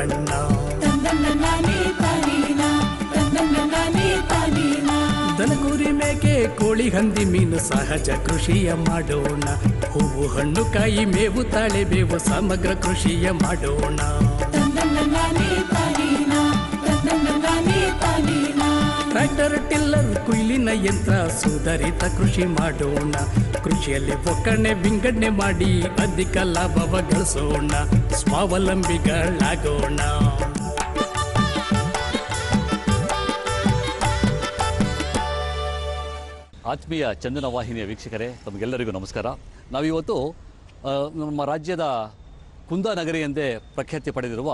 ಬಣ್ಣ. ದನಕುರಿ ಮೇಕೆ ಕೋಳಿ ಹಂದಿ ಮೀನು ಸಹಜ ಕೃಷಿಯ ಮಾಡೋಣ. ಹೂವು ಹಣ್ಣು ಕಾಯಿ ಮೇವು ತಾಳೆ ಬೇವು ಸಮಗ್ರ ಕೃಷಿಯ ಮಾಡೋಣ. ಟ್ರ್ಯಾಕ್ಟರ್ ಟಿಲ್ಲರ್ ಕುಯ್ಲಿನ ಯಂತ್ರ ಸುಧಾರಿತ ಕೃಷಿ ಮಾಡೋಣ. ಕೃಷಿಯಲ್ಲಿ ಒಕ್ಕಣೆ ವಿಂಗಡಣೆ ಮಾಡಿ ಅಧಿಕ ಲಾಭವ ಗಳಿಸೋಣ. ಸ್ವಾವಲಂಬಿಗಳಾಗೋಣ. ಆತ್ಮೀಯ ಚಂದನ ವಾಹಿನಿಯ ವೀಕ್ಷಕರೇ, ತಮಗೆಲ್ಲರಿಗೂ ನಮಸ್ಕಾರ. ನಾವಿವತ್ತು ನಮ್ಮ ರಾಜ್ಯದ ಕುಂದಾನಗರಿ ಎಂದೇ ಪ್ರಖ್ಯಾತಿ ಪಡೆದಿರುವ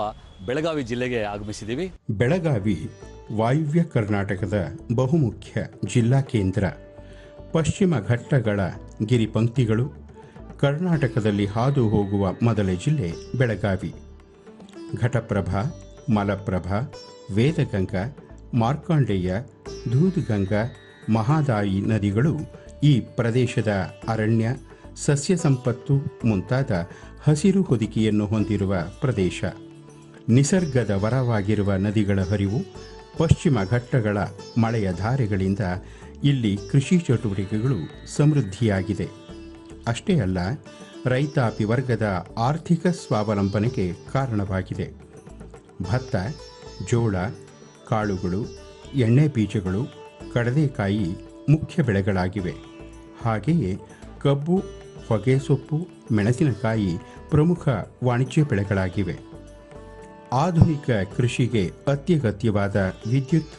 ಬೆಳಗಾವಿ ಜಿಲ್ಲೆಗೆ ಆಗಮಿಸಿದ್ದೀವಿ. ಬೆಳಗಾವಿ ವಾಯುವ್ಯ ಕರ್ನಾಟಕದ ಬಹುಮುಖ್ಯ ಜಿಲ್ಲಾ ಕೇಂದ್ರ. ಪಶ್ಚಿಮ ಘಟ್ಟಗಳ ಗಿರಿಪಂಕ್ತಿಗಳು. ಕರ್ನಾಟಕದಲ್ಲಿ ಹಾದು ಹೋಗುವ ಮೊದಲ ಜಿಲ್ಲೆ ಬೆಳಗಾವಿ. ಘಟಪ್ರಭಾ, ಮಲಪ್ರಭಾ, ವೇದಗಂಗಾ, ಮಾರ್ಕಾಂಡೇಯ, ದೂದ್ಗಂಗಾ, ಮಹಾದಾಯಿ ನದಿಗಳು ಈ ಪ್ರದೇಶದ ಅರಣ್ಯ, ಸಸ್ಯ ಸಂಪತ್ತು ಮುಂತಾದ ಹಸಿರು ಹೊದಿಕೆಯನ್ನು ಹೊಂದಿರುವ ಪ್ರದೇಶ. ನಿಸರ್ಗದ ವರವಾಗಿರುವ ನದಿಗಳ ಹರಿವು, ಪಶ್ಚಿಮ ಘಟ್ಟಗಳ ಮಳೆಯ ಧಾರೆಗಳಿಂದ ಇಲ್ಲಿ ಕೃಷಿ ಚಟುವಟಿಕೆಗಳು ಸಮೃದ್ಧಿಯಾಗಿದೆ. ಅಷ್ಟೇ ಅಲ್ಲ, ರೈತಾಪಿ ವರ್ಗದ ಆರ್ಥಿಕ ಸ್ವಾವಲಂಬನೆಗೆ ಕಾರಣವಾಗಿದೆ. ಭತ್ತ, ಜೋಳ, ಕಾಳುಗಳು, ಎಣ್ಣೆ ಬೀಜಗಳು, ಕಡಲೆಕಾಯಿ ಮುಖ್ಯ ಬೆಳೆಗಳಾಗಿವೆ. ಹಾಗೆಯೇ ಕಬ್ಬು, ಹೊಗೆಸೊಪ್ಪು, ಮೆಣಸಿನಕಾಯಿ ಪ್ರಮುಖ ವಾಣಿಜ್ಯ ಬೆಳೆಗಳಾಗಿವೆ. ಆಧುನಿಕ ಕೃಷಿಗೆ ಅತ್ಯಗತ್ಯವಾದ ವಿದ್ಯುತ್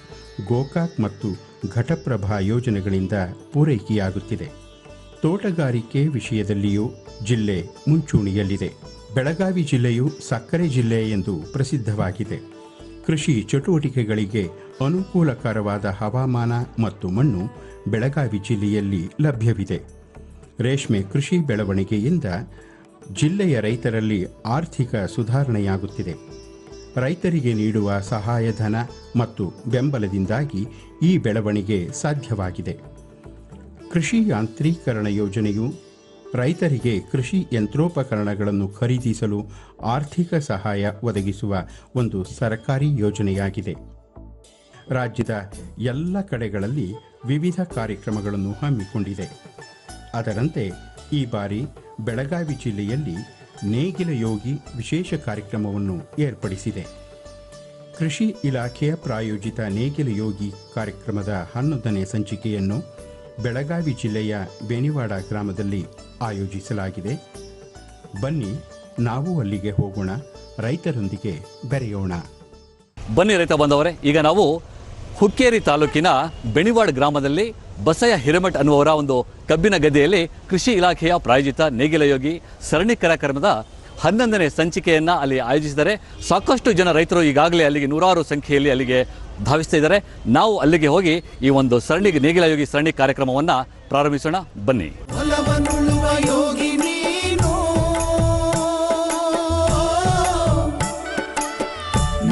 ಗೋಕಾಕ್ ಮತ್ತು ಘಟಪ್ರಭಾ ಯೋಜನೆಗಳಿಂದ ಪೂರೈಕೆಯಾಗುತ್ತಿದೆ. ತೋಟಗಾರಿಕೆ ವಿಷಯದಲ್ಲಿಯೂ ಜಿಲ್ಲೆ ಮುಂಚೂಣಿಯಲ್ಲಿದೆ. ಬೆಳಗಾವಿ ಜಿಲ್ಲೆಯು ಸಕ್ಕರೆ ಜಿಲ್ಲೆ ಎಂದು ಪ್ರಸಿದ್ಧವಾಗಿದೆ. ಕೃಷಿ ಚಟುವಟಿಕೆಗಳಿಗೆ ಅನುಕೂಲಕರವಾದ ಹವಾಮಾನ ಮತ್ತು ಮಣ್ಣು ಬೆಳಗಾವಿ ಜಿಲ್ಲೆಯಲ್ಲಿ ಲಭ್ಯವಿದೆ. ರೇಷ್ಮೆ ಕೃಷಿ ಬೆಳವಣಿಗೆಯಿಂದ ಜಿಲ್ಲೆಯ ರೈತರಲ್ಲಿ ಆರ್ಥಿಕ ಸುಧಾರಣೆಯಾಗುತ್ತಿದೆ. ರೈತರಿಗೆ ನೀಡುವ ಸಹಾಯಧನ ಮತ್ತು ಬೆಂಬಲದಿಂದಾಗಿ ಈ ಬೆಳವಣಿಗೆ ಸಾಧ್ಯವಾಗಿದೆ. ಕೃಷಿ ಯಾಂತ್ರೀಕರಣ ಯೋಜನೆಯು ರೈತರಿಗೆ ಕೃಷಿ ಯಂತ್ರೋಪಕರಣಗಳನ್ನು ಖರೀದಿಸಲು ಆರ್ಥಿಕ ಸಹಾಯ ಒದಗಿಸುವ ಒಂದು ಸರ್ಕಾರಿ ಯೋಜನೆಯಾಗಿದೆ. ರಾಜ್ಯದ ಎಲ್ಲ ಕಡೆಗಳಲ್ಲಿ ವಿವಿಧ ಕಾರ್ಯಕ್ರಮಗಳನ್ನು ಹಮ್ಮಿಕೊಂಡಿದೆ. ಅದರಂತೆ ಈ ಬಾರಿ ಬೆಳಗಾವಿ ಜಿಲ್ಲೆಯಲ್ಲಿ ನೇಗಿಲ ಯೋಗಿ ವಿಶೇಷ ಕಾರ್ಯಕ್ರಮವನ್ನು ಏರ್ಪಡಿಸಿದೆ. ಕೃಷಿ ಇಲಾಖೆಯ ಪ್ರಾಯೋಜಿತ ನೇಗಿಲ ಯೋಗಿ ಕಾರ್ಯಕ್ರಮದ 11ನೇ ಸಂಚಿಕೆಯನ್ನು ಬೆಳಗಾವಿ ಜಿಲ್ಲೆಯ ಬೇನಿವಾಡ ಗ್ರಾಮದಲ್ಲಿ ಆಯೋಜಿಸಲಾಗಿದೆ. ಬನ್ನಿ, ನಾವು ಅಲ್ಲಿಗೆ ಹೋಗೋಣ, ರೈತರೊಂದಿಗೆ ಬೆರೆಯೋಣ. ಬನ್ನಿ ರೈತ ಬಂದವರೇ, ಈಗ ನಾವು ಹುಕ್ಕೇರಿ ತಾಲೂಕಿನ ಬೆಣಿವಾಡ ಗ್ರಾಮದಲ್ಲಿ ಬಸಯ್ಯ ಹಿರೇಮಠ್ ಅನ್ನುವರ ಒಂದು ಕಬ್ಬಿನ ಗದ್ದೆಯಲ್ಲಿ ಕೃಷಿ ಇಲಾಖೆಯ ಪ್ರಾಯೋಜಿತ ನೇಗಿಲ ಯೋಗಿ ಸರಣಿ ಕಾರ್ಯಕ್ರಮದ 11ನೇ ಸಂಚಿಕೆಯನ್ನು ಅಲ್ಲಿ ಆಯೋಜಿಸಿದ್ದಾರೆ. ಸಾಕಷ್ಟು ಜನ ರೈತರು ಈಗಾಗಲೇ ಅಲ್ಲಿಗೆ ನೂರಾರು ಸಂಖ್ಯೆಯಲ್ಲಿ ಅಲ್ಲಿಗೆ ಧಾವಿಸ್ತಾ ಇದ್ದಾರೆ. ನಾವು ಅಲ್ಲಿಗೆ ಹೋಗಿ ಈ ಒಂದು ನೇಗಿಲ ಯೋಗಿ ಸರಣಿ ಕಾರ್ಯಕ್ರಮವನ್ನು ಪ್ರಾರಂಭಿಸೋಣ. ಬನ್ನಿ.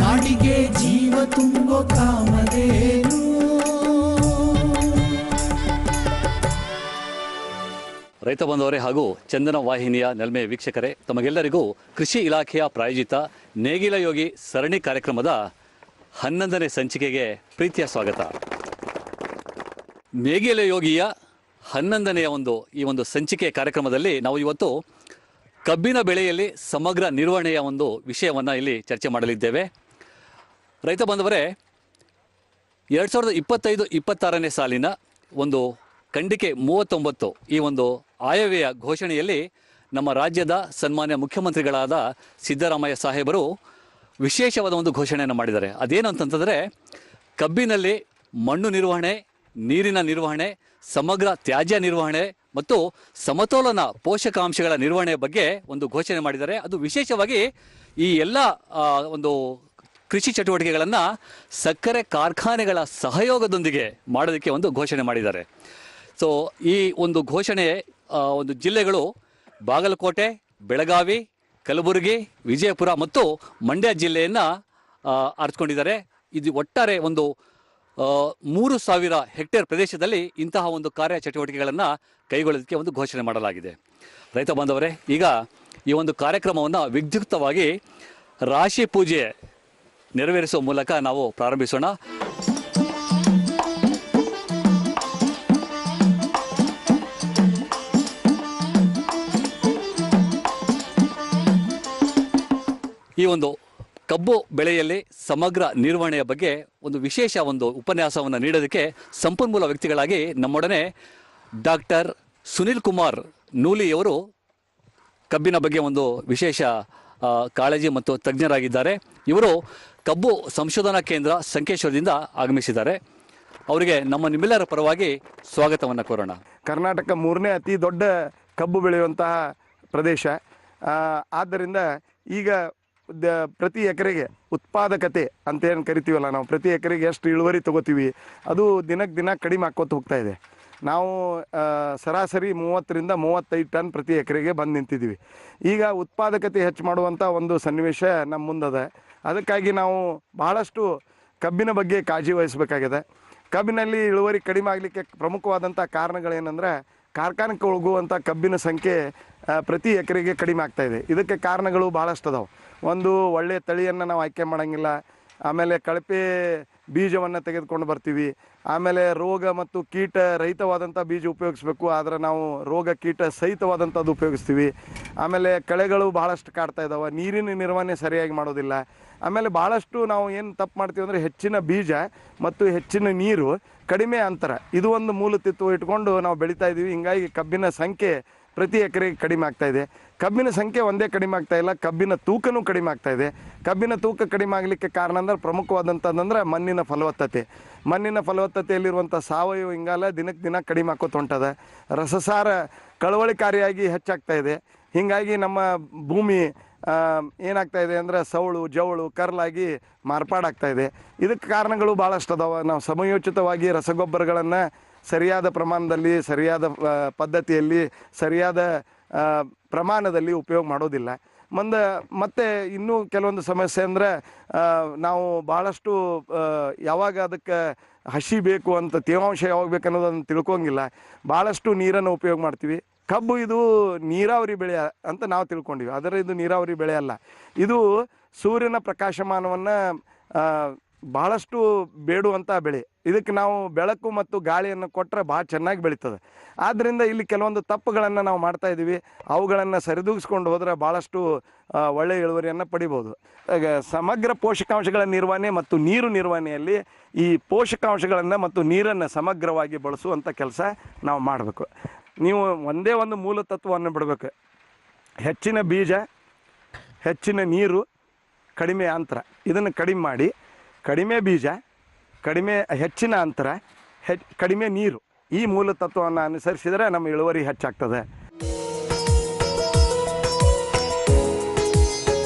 ನಾಡಿಗೆ ಜೀವ ತುಂಬೋ ಕಾಮಧೇನು. ರೈತ ಬಂದವರೇ ಹಾಗೂ ಚಂದನ ವಾಹಿನಿಯ ನೆಲ್ಮೆ ವೀಕ್ಷಕರೇ, ತಮಗೆಲ್ಲರಿಗೂ ಕೃಷಿ ಇಲಾಖೆಯ ಪ್ರಾಯೋಜಿತ ನೇಗಿಲ ಯೋಗಿ ಸರಣಿ ಕಾರ್ಯಕ್ರಮದ 11ನೇ ಸಂಚಿಕೆಗೆ ಪ್ರೀತಿಯ ಸ್ವಾಗತ. ನೇಗಿಲ ಯೋಗಿಯ 11ನೆಯ ಈ ಒಂದು ಸಂಚಿಕೆ ಕಾರ್ಯಕ್ರಮದಲ್ಲಿ ನಾವು ಇವತ್ತು ಕಬ್ಬಿನ ಬೆಳೆಯಲ್ಲಿ ಸಮಗ್ರ ನಿರ್ವಹಣೆಯ ಒಂದು ವಿಷಯವನ್ನು ಇಲ್ಲಿ ಚರ್ಚೆ ಮಾಡಲಿದ್ದೇವೆ. ರೈತ ಬಂದವರೇ, 2025-26ನೇ ಸಾಲಿನ ಒಂದು ಖಂಡಿಕೆ 39 ಈ ಒಂದು ಆಯವ್ಯಯ ಘೋಷಣೆಯಲ್ಲಿ ನಮ್ಮ ರಾಜ್ಯದ ಸನ್ಮಾನ್ಯ ಮುಖ್ಯಮಂತ್ರಿಗಳಾದ ಸಿದ್ದರಾಮಯ್ಯ ಸಾಹೇಬರು ವಿಶೇಷವಾದ ಒಂದು ಘೋಷಣೆಯನ್ನು ಮಾಡಿದ್ದಾರೆ. ಅದೇನು ಅಂತಂತಂದರೆ, ಕಬ್ಬಿನಲ್ಲಿ ಮಣ್ಣು ನಿರ್ವಹಣೆ, ನೀರಿನ ನಿರ್ವಹಣೆ, ಸಮಗ್ರ ತ್ಯಾಜ್ಯ ನಿರ್ವಹಣೆ ಮತ್ತು ಸಮತೋಲನ ಪೋಷಕಾಂಶಗಳ ನಿರ್ವಹಣೆ ಬಗ್ಗೆ ಒಂದು ಘೋಷಣೆ ಮಾಡಿದ್ದಾರೆ. ಅದು ವಿಶೇಷವಾಗಿ ಈ ಎಲ್ಲ ಒಂದು ಕೃಷಿ ಚಟುವಟಿಕೆಗಳನ್ನು ಸಕ್ಕರೆ ಕಾರ್ಖಾನೆಗಳ ಸಹಯೋಗದೊಂದಿಗೆ ಮಾಡೋದಕ್ಕೆ ಒಂದು ಘೋಷಣೆ ಮಾಡಿದ್ದಾರೆ. ಸೊ ಈ ಒಂದು ಘೋಷಣೆ ಒಂದು ಜಿಲ್ಲೆಗಳು ಬಾಗಲಕೋಟೆ, ಬೆಳಗಾವಿ, ಕಲಬುರಗಿ, ವಿಜಯಪುರ ಮತ್ತು ಮಂಡ್ಯ ಜಿಲ್ಲೆಯನ್ನು ಆರಿಸ್ಕೊಂಡಿದ್ದಾರೆ. ಇದು ಒಟ್ಟಾರೆ ಒಂದು 3,000 ಹೆಕ್ಟೇರ್ ಪ್ರದೇಶದಲ್ಲಿ ಇಂತಹ ಒಂದು ಕಾರ್ಯ ಚಟುವಟಿಕೆಗಳನ್ನು ಕೈಗೊಳ್ಳೋದಕ್ಕೆ ಒಂದು ಘೋಷಣೆ ಮಾಡಲಾಗಿದೆ. ರೈತ ಬಾಂಧವರೇ, ಈಗ ಈ ಒಂದು ಕಾರ್ಯಕ್ರಮವನ್ನು ವಿದ್ಯುಕ್ತವಾಗಿ ರಾಶಿ ಪೂಜೆ ನೆರವೇರಿಸುವ ಮೂಲಕ ನಾವು ಪ್ರಾರಂಭಿಸೋಣ. ಈ ಒಂದು ಕಬ್ಬು ಬೆಳೆಯಲ್ಲಿ ಸಮಗ್ರ ನಿರ್ವಹಣೆಯ ಬಗ್ಗೆ ಒಂದು ವಿಶೇಷ ಒಂದು ಉಪನ್ಯಾಸವನ್ನು ನೀಡೋದಕ್ಕೆ ಸಂಪನ್ಮೂಲ ವ್ಯಕ್ತಿಗಳಾಗಿ ನಮ್ಮೊಡನೆ ಡಾಕ್ಟರ್ ಸುನಿಲ್ ಕುಮಾರ್ ನೂಲಿಯವರು ಕಬ್ಬಿನ ಬಗ್ಗೆ ಒಂದು ವಿಶೇಷ ಕಾಳಜಿ ಮತ್ತು ತಜ್ಞರಾಗಿದ್ದಾರೆ. ಇವರು ಕಬ್ಬು ಸಂಶೋಧನಾ ಕೇಂದ್ರ ಸಂಕೇಶ್ವರದಿಂದ ಆಗಮಿಸಿದ್ದಾರೆ. ಅವರಿಗೆ ನಿಮ್ಮೆಲ್ಲರ ಪರವಾಗಿ ಸ್ವಾಗತವನ್ನು ಕೋರೋಣ. ಕರ್ನಾಟಕ 3ನೇ ಅತಿ ದೊಡ್ಡ ಕಬ್ಬು ಬೆಳೆಯುವಂತಹ ಪ್ರದೇಶ. ಆದ್ದರಿಂದ ಈಗ ಪ್ರತಿ ಎಕರೆಗೆ ಉತ್ಪಾದಕತೆ ಅಂತ ಏನು ಕರಿತೀವಲ್ಲ, ನಾವು ಪ್ರತಿ ಎಕರೆಗೆ ಎಷ್ಟು ಇಳುವರಿ ತೊಗೋತೀವಿ ಅದು ದಿನಕ್ಕೆ ದಿನ ಕಡಿಮೆ ಆಕ್ಕೋತ ಹೋಗ್ತಾ ಇದೆ. ನಾವು ಸರಾಸರಿ 30ರಿಂದ 35 ಟನ್ ಪ್ರತಿ ಎಕರೆಗೆ ಬಂದು ನಿಂತಿದ್ದೀವಿ. ಈಗ ಉತ್ಪಾದಕತೆ ಹೆಚ್ಚು ಮಾಡುವಂಥ ಒಂದು ಸನ್ನಿವೇಶ ನಮ್ಮ ಮುಂದದ. ಅದಕ್ಕಾಗಿ ನಾವು ಬಹಳಷ್ಟು ಕಬ್ಬಿನ ಬಗ್ಗೆ ಕಾಳಜಿ ವಹಿಸಬೇಕಾಗಿದೆ. ಕಬ್ಬಿನಲ್ಲಿ ಇಳುವರಿ ಕಡಿಮೆ ಆಗಲಿಕ್ಕೆ ಪ್ರಮುಖವಾದಂಥ ಕಾರಣಗಳೇನೆಂದರೆ, ಕಾರ್ಖಾನೆಗೆ ಹೋಗುವಂಥ ಕಬ್ಬಿನ ಸಂಖ್ಯೆ ಪ್ರತಿ ಎಕರೆಗೆ ಕಡಿಮೆ ಆಗ್ತಾಯಿದೆ. ಇದಕ್ಕೆ ಕಾರಣಗಳು ಭಾಳಷ್ಟು ಅದಾವೆ. ಒಂದು ಒಳ್ಳೆಯ ತಳಿಯನ್ನು ನಾವು ಆಯ್ಕೆ ಮಾಡೋಂಗಿಲ್ಲ, ಆಮೇಲೆ ಕಳಪೆ ಬೀಜವನ್ನು ತೆಗೆದುಕೊಂಡು ಬರ್ತೀವಿ, ಆಮೇಲೆ ರೋಗ ಮತ್ತು ಕೀಟ ರಹಿತವಾದಂಥ ಬೀಜ ಉಪಯೋಗಿಸ್ಬೇಕು, ಆದರೆ ನಾವು ರೋಗ ಕೀಟ ಸಹಿತವಾದಂಥದ್ದು ಉಪಯೋಗಿಸ್ತೀವಿ. ಆಮೇಲೆ ಕಳೆಗಳು ಭಾಳಷ್ಟು ಕಾಡ್ತಾ ಇದ್ದಾವೆ, ನೀರಿನ ನಿರ್ವಹಣೆ ಸರಿಯಾಗಿ ಮಾಡೋದಿಲ್ಲ. ಆಮೇಲೆ ಭಾಳಷ್ಟು ನಾವು ಏನು ತಪ್ಪು ಮಾಡ್ತೀವಿ ಅಂದರೆ, ಹೆಚ್ಚಿನ ಬೀಜ ಮತ್ತು ಹೆಚ್ಚಿನ ನೀರು, ಕಡಿಮೆ ಅಂತರ, ಇದು ಒಂದು ಮೂಲತತ್ವ ಇಟ್ಕೊಂಡು ನಾವು ಬೆಳೀತಾ ಇದ್ದೀವಿ. ಹಿಂಗಾಗಿ ಕಬ್ಬಿನ ಸಂಖ್ಯೆ ಪ್ರತಿ ಎಕರೆಗೆ ಕಡಿಮೆ ಆಗ್ತಾಯಿದೆ. ಕಬ್ಬಿನ ಸಂಖ್ಯೆ ಒಂದೇ ಕಡಿಮೆ ಆಗ್ತಾಯಿಲ್ಲ, ಕಬ್ಬಿನ ತೂಕನೂ ಕಡಿಮೆ ಆಗ್ತಾಯಿದೆ. ಕಬ್ಬಿನ ತೂಕ ಕಡಿಮೆ ಆಗಲಿಕ್ಕೆ ಕಾರಣ ಅಂದ್ರೆ ಪ್ರಮುಖವಾದಂಥದ್ದಂದ್ರೆ ಮಣ್ಣಿನ ಫಲವತ್ತತೆ. ಮಣ್ಣಿನ ಫಲವತ್ತತೆಯಲ್ಲಿರುವಂಥ ಸಾವಯವ ಇಂಗಾಲ ದಿನಕ್ಕೆ ದಿನ ಕಡಿಮೆ ಆಕೋತ ಹೊಂಟದ. ರಸಸಾರ ಕಳವಳಿಕಾರಿಯಾಗಿ ಹೆಚ್ಚಾಗ್ತಾಯಿದೆ. ಹೀಗಾಗಿ ನಮ್ಮ ಭೂಮಿ ಏನಾಗ್ತಾಯಿದೆ ಅಂದರೆ ಸವಳು ಜವಳು ಕರ್ಲಾಗಿ ಮಾರ್ಪಾಡಾಗ್ತಾಯಿದೆ. ಇದಕ್ಕೆ ಕಾರಣಗಳು ಭಾಳಷ್ಟು ಅದಾವೆ. ನಾವು ಸಮಯೋಚಿತವಾಗಿ ರಸಗೊಬ್ಬರಗಳನ್ನು ಸರಿಯಾದ ಪ್ರಮಾಣದಲ್ಲಿ, ಸರಿಯಾದ ಪದ್ಧತಿಯಲ್ಲಿ, ಸರಿಯಾದ ಪ್ರಮಾಣದಲ್ಲಿ ಉಪಯೋಗ ಮಾಡೋದಿಲ್ಲ. ಮತ್ತು ಇನ್ನೂ ಕೆಲವೊಂದು ಸಮಸ್ಯೆ ಅಂದರೆ, ನಾವು ಭಾಳಷ್ಟು ಯಾವಾಗ ಅದಕ್ಕೆ ಹಸಿ ಬೇಕು ಅಂತ, ತೇವಾಂಶ ಯಾವಾಗ ಬೇಕು ಅನ್ನೋದನ್ನು ತಿಳ್ಕೊಂಗಿಲ್ಲ. ಭಾಳಷ್ಟು ನೀರನ್ನು ಉಪಯೋಗ ಮಾಡ್ತೀವಿ. ಕಬ್ಬು ಇದು ನೀರಾವರಿ ಬೆಳೆ ಅಂತ ನಾವು ತಿಳ್ಕೊಂಡಿವಿ, ಆದರೆ ಇದು ನೀರಾವರಿ ಬೆಳೆ ಅಲ್ಲ. ಇದು ಸೂರ್ಯನ ಪ್ರಕಾಶಮಾನವನ್ನು ಭಾಳಷ್ಟು ಬೇಡುವಂಥ ಬೆಳೆ. ಇದಕ್ಕೆ ನಾವು ಬೆಳಕು ಮತ್ತು ಗಾಳಿಯನ್ನು ಕೊಟ್ಟರೆ ಭಾಳ ಚೆನ್ನಾಗಿ ಬೆಳೀತದೆ. ಆದ್ದರಿಂದ ಇಲ್ಲಿ ಕೆಲವೊಂದು ತಪ್ಪುಗಳನ್ನು ನಾವು ಮಾಡ್ತಾಯಿದ್ದೀವಿ. ಅವುಗಳನ್ನು ಸರಿದೂಗಿಸ್ಕೊಂಡು ಹೋದರೆ ಭಾಳಷ್ಟು ಒಳ್ಳೆಯ ಇಳುವರಿಯನ್ನು ಪಡಿಬೋದು. ಸಮಗ್ರ ಪೋಷಕಾಂಶಗಳ ನಿರ್ವಹಣೆ ಮತ್ತು ನೀರು ನಿರ್ವಹಣೆಯಲ್ಲಿ ಈ ಪೋಷಕಾಂಶಗಳನ್ನು ಮತ್ತು ನೀರನ್ನು ಸಮಗ್ರವಾಗಿ ಬಳಸುವಂಥ ಕೆಲಸ ನಾವು ಮಾಡಬೇಕು. ನೀವು ಒಂದೇ ಒಂದು ಮೂಲ ತತ್ವವನ್ನು ಬಿಡಬೇಕು. ಹೆಚ್ಚಿನ ಬೀಜ, ಹೆಚ್ಚಿನ ನೀರು, ಕಡಿಮೆ ಅಂತರ, ಇದನ್ನು ಕಡಿಮೆ ಮಾಡಿ, ಕಡಿಮೆ ಬೀಜ, ಹೆಚ್ಚಿನ ಅಂತರ, ಕಡಿಮೆ ನೀರು, ಈ ಮೂಲ ತತ್ವವನ್ನು ಅನುಸರಿಸಿದರೆ ನಮ್ಮ ಇಳುವರಿ ಹೆಚ್ಚಾಗ್ತದೆ.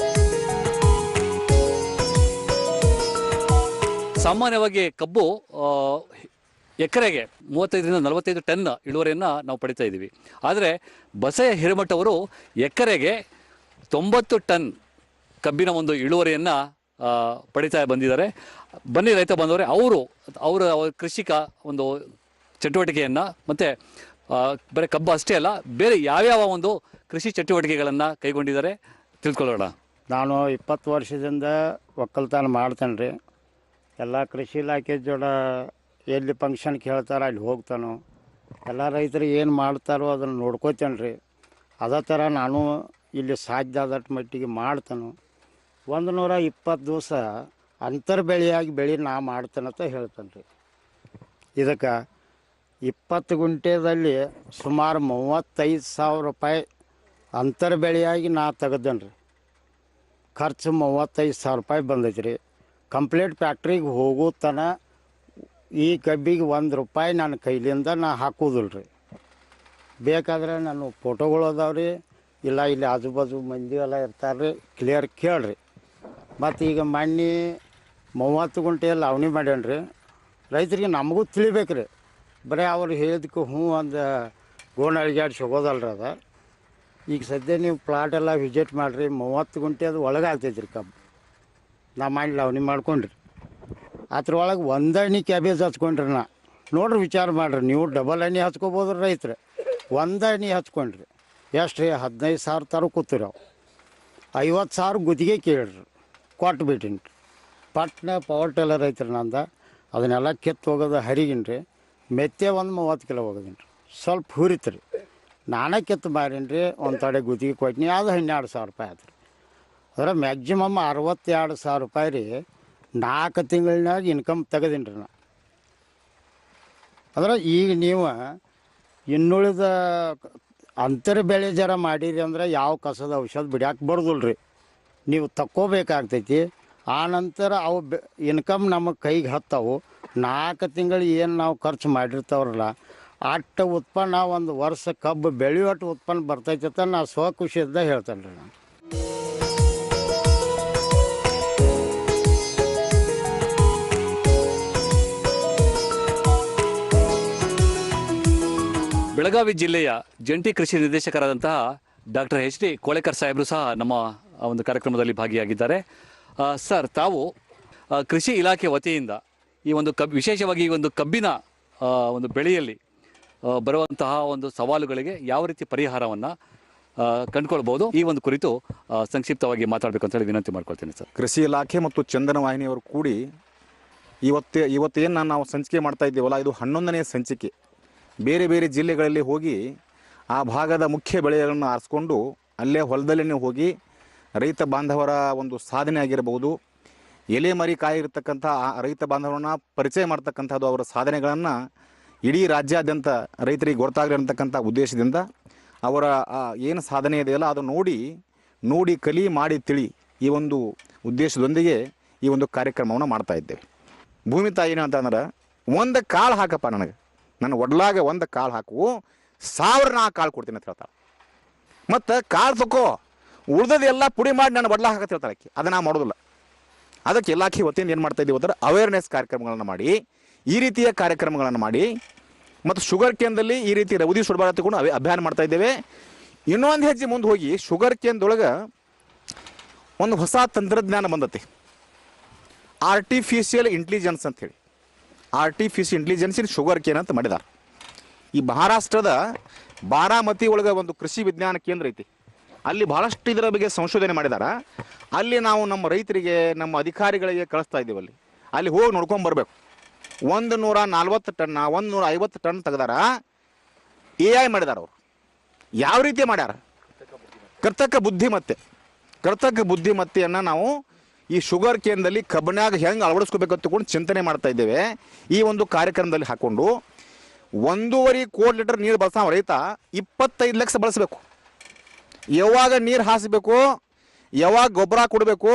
ಸಾಮಾನ್ಯವಾಗಿ ಕಬ್ಬು ಎಕರೆಗೆ 35ರಿಂದ 45 ಟನ್ ಇಳುವರಿಯನ್ನು ನಾವು ಪಡಿತಾ ಇದ್ದೀವಿ. ಆದರೆ ಬಸಯ್ಯ ಹಿರೇಮಠ ಅವರು ಎಕರೆಗೆ 90 ಟನ್ ಕಬ್ಬಿನ ಒಂದು ಇಳುವರಿಯನ್ನು ಪಡಿತಾ ಬಂದಿದ್ದಾರೆ. ಬನ್ನಿ ರೈತ ಬಂದವರೇ, ಅವರ ಕೃಷಿಕ ಒಂದು ಚಟುವಟಿಕೆಯನ್ನು ಮತ್ತು ಬರೀ ಕಬ್ಬು ಅಷ್ಟೇ ಅಲ್ಲ, ಬೇರೆ ಯಾವ್ಯಾವ ಒಂದು ಕೃಷಿ ಚಟುವಟಿಕೆಗಳನ್ನು ಕೈಗೊಂಡಿದ್ದಾರೆ ತಿಳ್ಕೊಳ್ಳೋಣ. ನಾನು 20 ವರ್ಷದಿಂದ ಒಕ್ಕಲ್ತನ ಮಾಡ್ತೇನೆ ರೀ. ಎಲ್ಲ ಕೃಷಿ ಇಲಾಖೆ ಜೋಡ ಎಲ್ಲಿ ಫಂಕ್ಷನ್ಗೆ ಹೇಳ್ತಾರೋ ಅಲ್ಲಿ ಹೋಗ್ತಾನೋ, ಎಲ್ಲ ರೈತರು ಏನು ಮಾಡ್ತಾರೋ ಅದನ್ನು ನೋಡ್ಕೋತೇನೆ ರೀ. ಅದೇ ಥರ ನಾನು ಇಲ್ಲಿ ಸಾಧ್ಯ ಆದಷ್ಟು ಮಟ್ಟಿಗೆ ಮಾಡ್ತಾನೋ. 120 ದಿವಸ ಅಂತರ್ ಬೆಳೆಯಾಗಿ ನಾ ಮಾಡ್ತೇನಂತ ಹೇಳ್ತೇನೆ ರೀ. ಇದಕ್ಕೆ 20 ಗುಂಟೆದಲ್ಲಿ ಸುಮಾರು 35,000 ರೂಪಾಯಿ ಅಂತರ್ ಬೆಳೆಯಾಗಿ ನಾ ತೆಗೆದೇನೆ ರೀ. ಖರ್ಚು 35,000 ರೂಪಾಯಿ ಬಂದೈತೆ ರೀ. ಕಂಪ್ಲೀಟ್ ಫ್ಯಾಕ್ಟ್ರಿಗೆ ಹೋಗೋ ತನ ಈ ಕಬ್ಬಿಗೆ 1 ರೂಪಾಯಿ ನನ್ನ ಕೈಲಿಂದ ನಾ ಹಾಕೋದಿಲ್ಲ ರೀ. ಬೇಕಾದ್ರೆ ನಾನು ಫೋಟೋಗಳು ಅದಾವೆ ರೀ, ಇಲ್ಲ ಇಲ್ಲಿ ಆಜು ಬಾಜು ಮಂದಿ ಎಲ್ಲ ಇರ್ತಾರೆ ರೀ, ಕ್ಲಿಯರ್ ಕೇಳ್ರಿ. ಮತ್ತು ಈಗ ಮಣ್ಣಿ 30 ಗುಂಟೆಯಲ್ಲಿ ಅವನಿ ಮಾಡ್ಯಾನ ರೀ. ರೈತರಿಗೆ ನಮಗೂ ತಿಳಿಬೇಕು ರೀ, ಬರೀ ಅವ್ರು ಹೇಳಿದಕ್ಕೆ ಹ್ಞೂ ಒಂದು ಗೋಣ ಅಳಿಗಾಡ್ಸಿ ಹೋಗೋದಲ್ರಿ ಅದ. ಈಗ ಸದ್ಯ ನೀವು ಪ್ಲಾಟ್ ಎಲ್ಲ ವಿಸಿಟ್ ಮಾಡಿರಿ, 30 ಗುಂಟೆ ಅದು ಒಳಗೆ ಆಗ್ತೈತೆ ರೀ ಕಬ್ಬು. ನಾ ಮಾಡಿ ಲವಣಿ ಮಾಡ್ಕೊಂಡ್ರಿ, ಅದ್ರೊಳಗೆ ಒಂದಣ್ಣಿ ಕ್ಯಾಬೇಜ್ ಹಚ್ಕೊಂಡ್ರಿ. ನಾ ನೋಡ್ರಿ, ವಿಚಾರ ಮಾಡಿರಿ, ನೀವು ಡಬಲ್ ಎಣ್ಣೆ ಹಚ್ಕೋಬೋದು ರೈತರು. ಒಂದಣ್ಣಿ ಹಚ್ಕೊಂಡ್ರಿ ಎಷ್ಟು ರೀ? 15,000 ತರ ಕೂತಿರಿ. ಅವು 50,000 ಗುತ್ತಿಗೆ ಕೇಳ್ರಿ, ಕೊಟ್ಟು ಬಿಟ್ಟಿನಿ. ಪಟ್ನ ಪವರ್ ಟೇಲರ್ ಐತ್ರಿ ನಂದು, ಅದನ್ನೆಲ್ಲ ಕಿತ್ತು ಹೋಗೋದು ಹರಿಗಿನ ರೀ. ಮೆತ್ತೆ ಒಂದು 30 ಕಿಲೋ ಹೋಗೋದಿನಿ ರೀ. ಸ್ವಲ್ಪ ಹುರಿತು ರೀ, ನಾನೇ ಕಿತ್ತು ಮಾರೀನಿ ರೀ. ಒಂದು ತಡೆ ಗುತ್ತಿಗೆ ಕೊಟ್ಟಿನಿ, ಅದು 12,000 ರೂಪಾಯಿ ಆಯ್ತು ರೀ. ಅಂದ್ರೆ ಮ್ಯಾಕ್ಸಿಮಮ್ 62,000 ರೂಪಾಯಿ ರೀ 4 ತಿಂಗಳಿನಾಗ ಇನ್ಕಮ್ ತೆಗೆದೀನಿ ರೀ ನಾ. ಅಂದ್ರೆ ಈಗ ನೀವು ಇನ್ನುಳಿದ ಅಂತರ ಬೆಳೆ ಜರ ಮಾಡಿರಿ ಅಂದ್ರೆ ಯಾವ ಕಸದ ಔಷಧ ಬಿಡ್ಯಾಕೆ ಬರೋದಿಲ್ಲ ರೀ, ನೀವು ತಕ್ಕೋಬೇಕಾಗ್ತೈತಿ. ಆ ನಂತರ ಅವು ಇನ್ಕಮ್ ನಮ್ಮ ಕೈಗೆ ಹತ್ತವು. 4 ತಿಂಗಳು ಏನು ನಾವು ಖರ್ಚು ಮಾಡಿರ್ತಾವ್ರಲ್ಲ ಅಷ್ಟು ಉತ್ಪನ್ನ ಒಂದು ವರ್ಷ ಕಬ್ಬು ಬೆಳೆಯುವಷ್ಟು ಉತ್ಪನ್ನ ಬರ್ತೈತೆ ಅಂತ ನಾ ಸ್ವಖುಷಿಯಿಂದ ಹೇಳ್ತೇನೆ ರೀ ನಾನು. ಬೆಳಗಾವಿ ಜಿಲ್ಲೆಯ ಜಂಟಿ ಕೃಷಿ ನಿರ್ದೇಶಕರಾದಂತಹ ಡಾಕ್ಟರ್ HD ಕೋಳೆಕರ್ ಸಾಹೇಬರು ಸಹ ನಮ್ಮ ಒಂದು ಕಾರ್ಯಕ್ರಮದಲ್ಲಿ ಭಾಗಿಯಾಗಿದ್ದಾರೆ. ಸರ್, ತಾವು ಕೃಷಿ ಇಲಾಖೆ ವತಿಯಿಂದ ಈ ಒಂದು ವಿಶೇಷವಾಗಿ ಈ ಒಂದು ಕಬ್ಬಿನ ಒಂದು ಬೆಳೆಯಲ್ಲಿ ಬರುವಂತಹ ಒಂದು ಸವಾಲುಗಳಿಗೆ ಯಾವ ರೀತಿ ಪರಿಹಾರವನ್ನು ಕಂಡುಕೊಳ್ಬೋದು, ಈ ಒಂದು ಕುರಿತು ಸಂಕ್ಷಿಪ್ತವಾಗಿ ಮಾತಾಡಬೇಕು ಅಂತ ಹೇಳಿ ವಿನಂತಿ ಮಾಡ್ಕೊಳ್ತೇನೆ ಸರ್. ಕೃಷಿ ಇಲಾಖೆ ಮತ್ತು ಚಂದನ ವಾಹಿನಿಯವರು ಕೂಡಿ ಇವತ್ತೇನು ನಾವು ಸಂಚಿಕೆ ಮಾಡ್ತಾ ಇದ್ದೀವಲ್ಲ, ಇದು 11ನೇ ಸಂಚಿಕೆ. ಬೇರೆ ಬೇರೆ ಜಿಲ್ಲೆಗಳಲ್ಲಿ ಹೋಗಿ ಆ ಭಾಗದ ಮುಖ್ಯ ಬೆಳೆಗಳನ್ನು ಆರಿಸ್ಕೊಂಡು ಅಲ್ಲೇ ಹೊಲದಲ್ಲೇ ಹೋಗಿ ರೈತ ಬಾಂಧವರ ಒಂದು ಸಾಧನೆ ಆಗಿರಬಹುದು, ಎಲೆ ಮರಿ ಕಾಯಿ ಇರತಕ್ಕಂಥ ರೈತ ಬಾಂಧವರನ್ನ ಪರಿಚಯ ಮಾಡ್ತಕ್ಕಂಥದ್ದು, ಅವರ ಸಾಧನೆಗಳನ್ನು ಇಡೀ ರಾಜ್ಯಾದ್ಯಂತ ರೈತರಿಗೆ ಗೊತ್ತಾಗಲಿ ಅಂತಕ್ಕಂಥ ಉದ್ದೇಶದಿಂದ ಅವರ ಏನು ಸಾಧನೆ ಇದೆಯಲ್ಲ ಅದು ನೋಡಿ ಕಲಿ ಮಾಡಿ ತಿಳಿ ಈ ಒಂದು ಉದ್ದೇಶದೊಂದಿಗೆ ಈ ಒಂದು ಕಾರ್ಯಕ್ರಮವನ್ನು ಮಾಡ್ತಾ ಇದ್ದೇವೆ. ಭೂಮಿ ತಾಯಿ ಏನಂತಂದ್ರೆ, ಒಂದು ಕಾಳು ಹಾಕಪ್ಪ, ನನ್ನ ಒಡ್ಲಾಗ ಒಂದು ಕಾಳು ಹಾಕು, 1000 ನಾ ಕಾಳು ಕೊಡ್ತೀನಿ ಅಂತ ಹೇಳ್ತಾಳೆ. ಮತ್ತು ಕಾಳು ತಗೋ, ಉಳ್ದದೆಲ್ಲ ಪುಡಿ ಮಾಡಿ ನಾನು ಒಡ್ಲಾಗ ಹಾಕತ್ತೆ ಹೇಳ್ತಾಳೆ ಆಕಿ. ಅದನ್ನು ನಾವು ಮಾಡೋದಿಲ್ಲ. ಅದಕ್ಕೆ ಇಲಾಖೆ ವತಿಯಿಂದ ಏನು ಮಾಡ್ತಾ ಇದ್ದೀವಿ ಅಂದ್ರೆ ಅವೇರ್ನೆಸ್ ಕಾರ್ಯಕ್ರಮಗಳನ್ನು ಮಾಡಿ, ಈ ರೀತಿಯ ಕಾರ್ಯಕ್ರಮಗಳನ್ನು ಮಾಡಿ, ಮತ್ತು ಶುಗರ್ ಕೇಂದ್ರದಲ್ಲಿ ಈ ರೀತಿ ರೌದಿ ಸುಡಬಾರ ತಗೊಂಡು ಅಭಿಯಾನ ಮಾಡ್ತಾ ಇದ್ದೇವೆ. ಇನ್ನೊಂದು ಹೆಜ್ಜೆ ಮುಂದೆ ಹೋಗಿ ಶುಗರ್ ಕೇಂದ್ರದೊಳಗೆ ಒಂದು ಹೊಸ ತಂತ್ರಜ್ಞಾನ ಬಂದತಿ, ಆರ್ಟಿಫಿಷಿಯಲ್ ಇಂಟೆಲಿಜೆನ್ಸ್ ಅಂಥೇಳಿ. ಆರ್ಟಿಫಿಷಿಯಲ್ ಇಂಟೆಲಿಜೆನ್ಸ್ ಇನ್ ಶುಗರ್ ಕೇನ್ ಅಂತ ಮಾಡಿದ್ದಾರೆ. ಈ ಮಹಾರಾಷ್ಟ್ರದ ಬಾರಾಮತಿ ಒಳಗೆ ಒಂದು ಕೃಷಿ ವಿಜ್ಞಾನ ಕೇಂದ್ರ ಐತಿ. ಅಲ್ಲಿ ಭಾಳಷ್ಟು ಇದರ ಬಗ್ಗೆ ಸಂಶೋಧನೆ ಮಾಡಿದ್ದಾರೆ. ಅಲ್ಲಿ ನಾವು ನಮ್ಮ ರೈತರಿಗೆ, ನಮ್ಮ ಅಧಿಕಾರಿಗಳಿಗೆ ಕಳಿಸ್ತಾ ಇದ್ದೀವಿ. ಅಲ್ಲಿ ಹೋಗಿ ನೋಡ್ಕೊಂಡು ಬರಬೇಕು. 140 ಟನ್ 150 ಟನ್ ತೆಗೆದಾರ. AI ಮಾಡಿದಾರ. ಅವರು ಯಾವ ರೀತಿ ಮಾಡ್ಯಾರ? ಕರ್ತಕ ಬುದ್ಧಿಮತ್ತೆಯನ್ನು ನಾವು ಈ ಶುಗರ್ ಕೇಂದ್ರದಲ್ಲಿ ಕಬ್ಬನಾಗ ಹೆಂಗೆ ಅಳವಡಿಸ್ಕೋಬೇಕು ಅಂತಕೊಂಡು ಚಿಂತನೆ ಮಾಡ್ತಾ ಇದ್ದೇವೆ. ಈ ಒಂದು ಕಾರ್ಯಕ್ರಮದಲ್ಲಿ ಹಾಕ್ಕೊಂಡು 1.5 ಕೋಟಿ ಲೀಟರ್ ನೀರು ಬಳಸೋ ರೈತ 25 ಲಕ್ಷ ಬಳಸಬೇಕು. ಯಾವಾಗ ನೀರು ಹಾಸಬೇಕು, ಯಾವಾಗ ಗೊಬ್ಬರ ಕೊಡಬೇಕು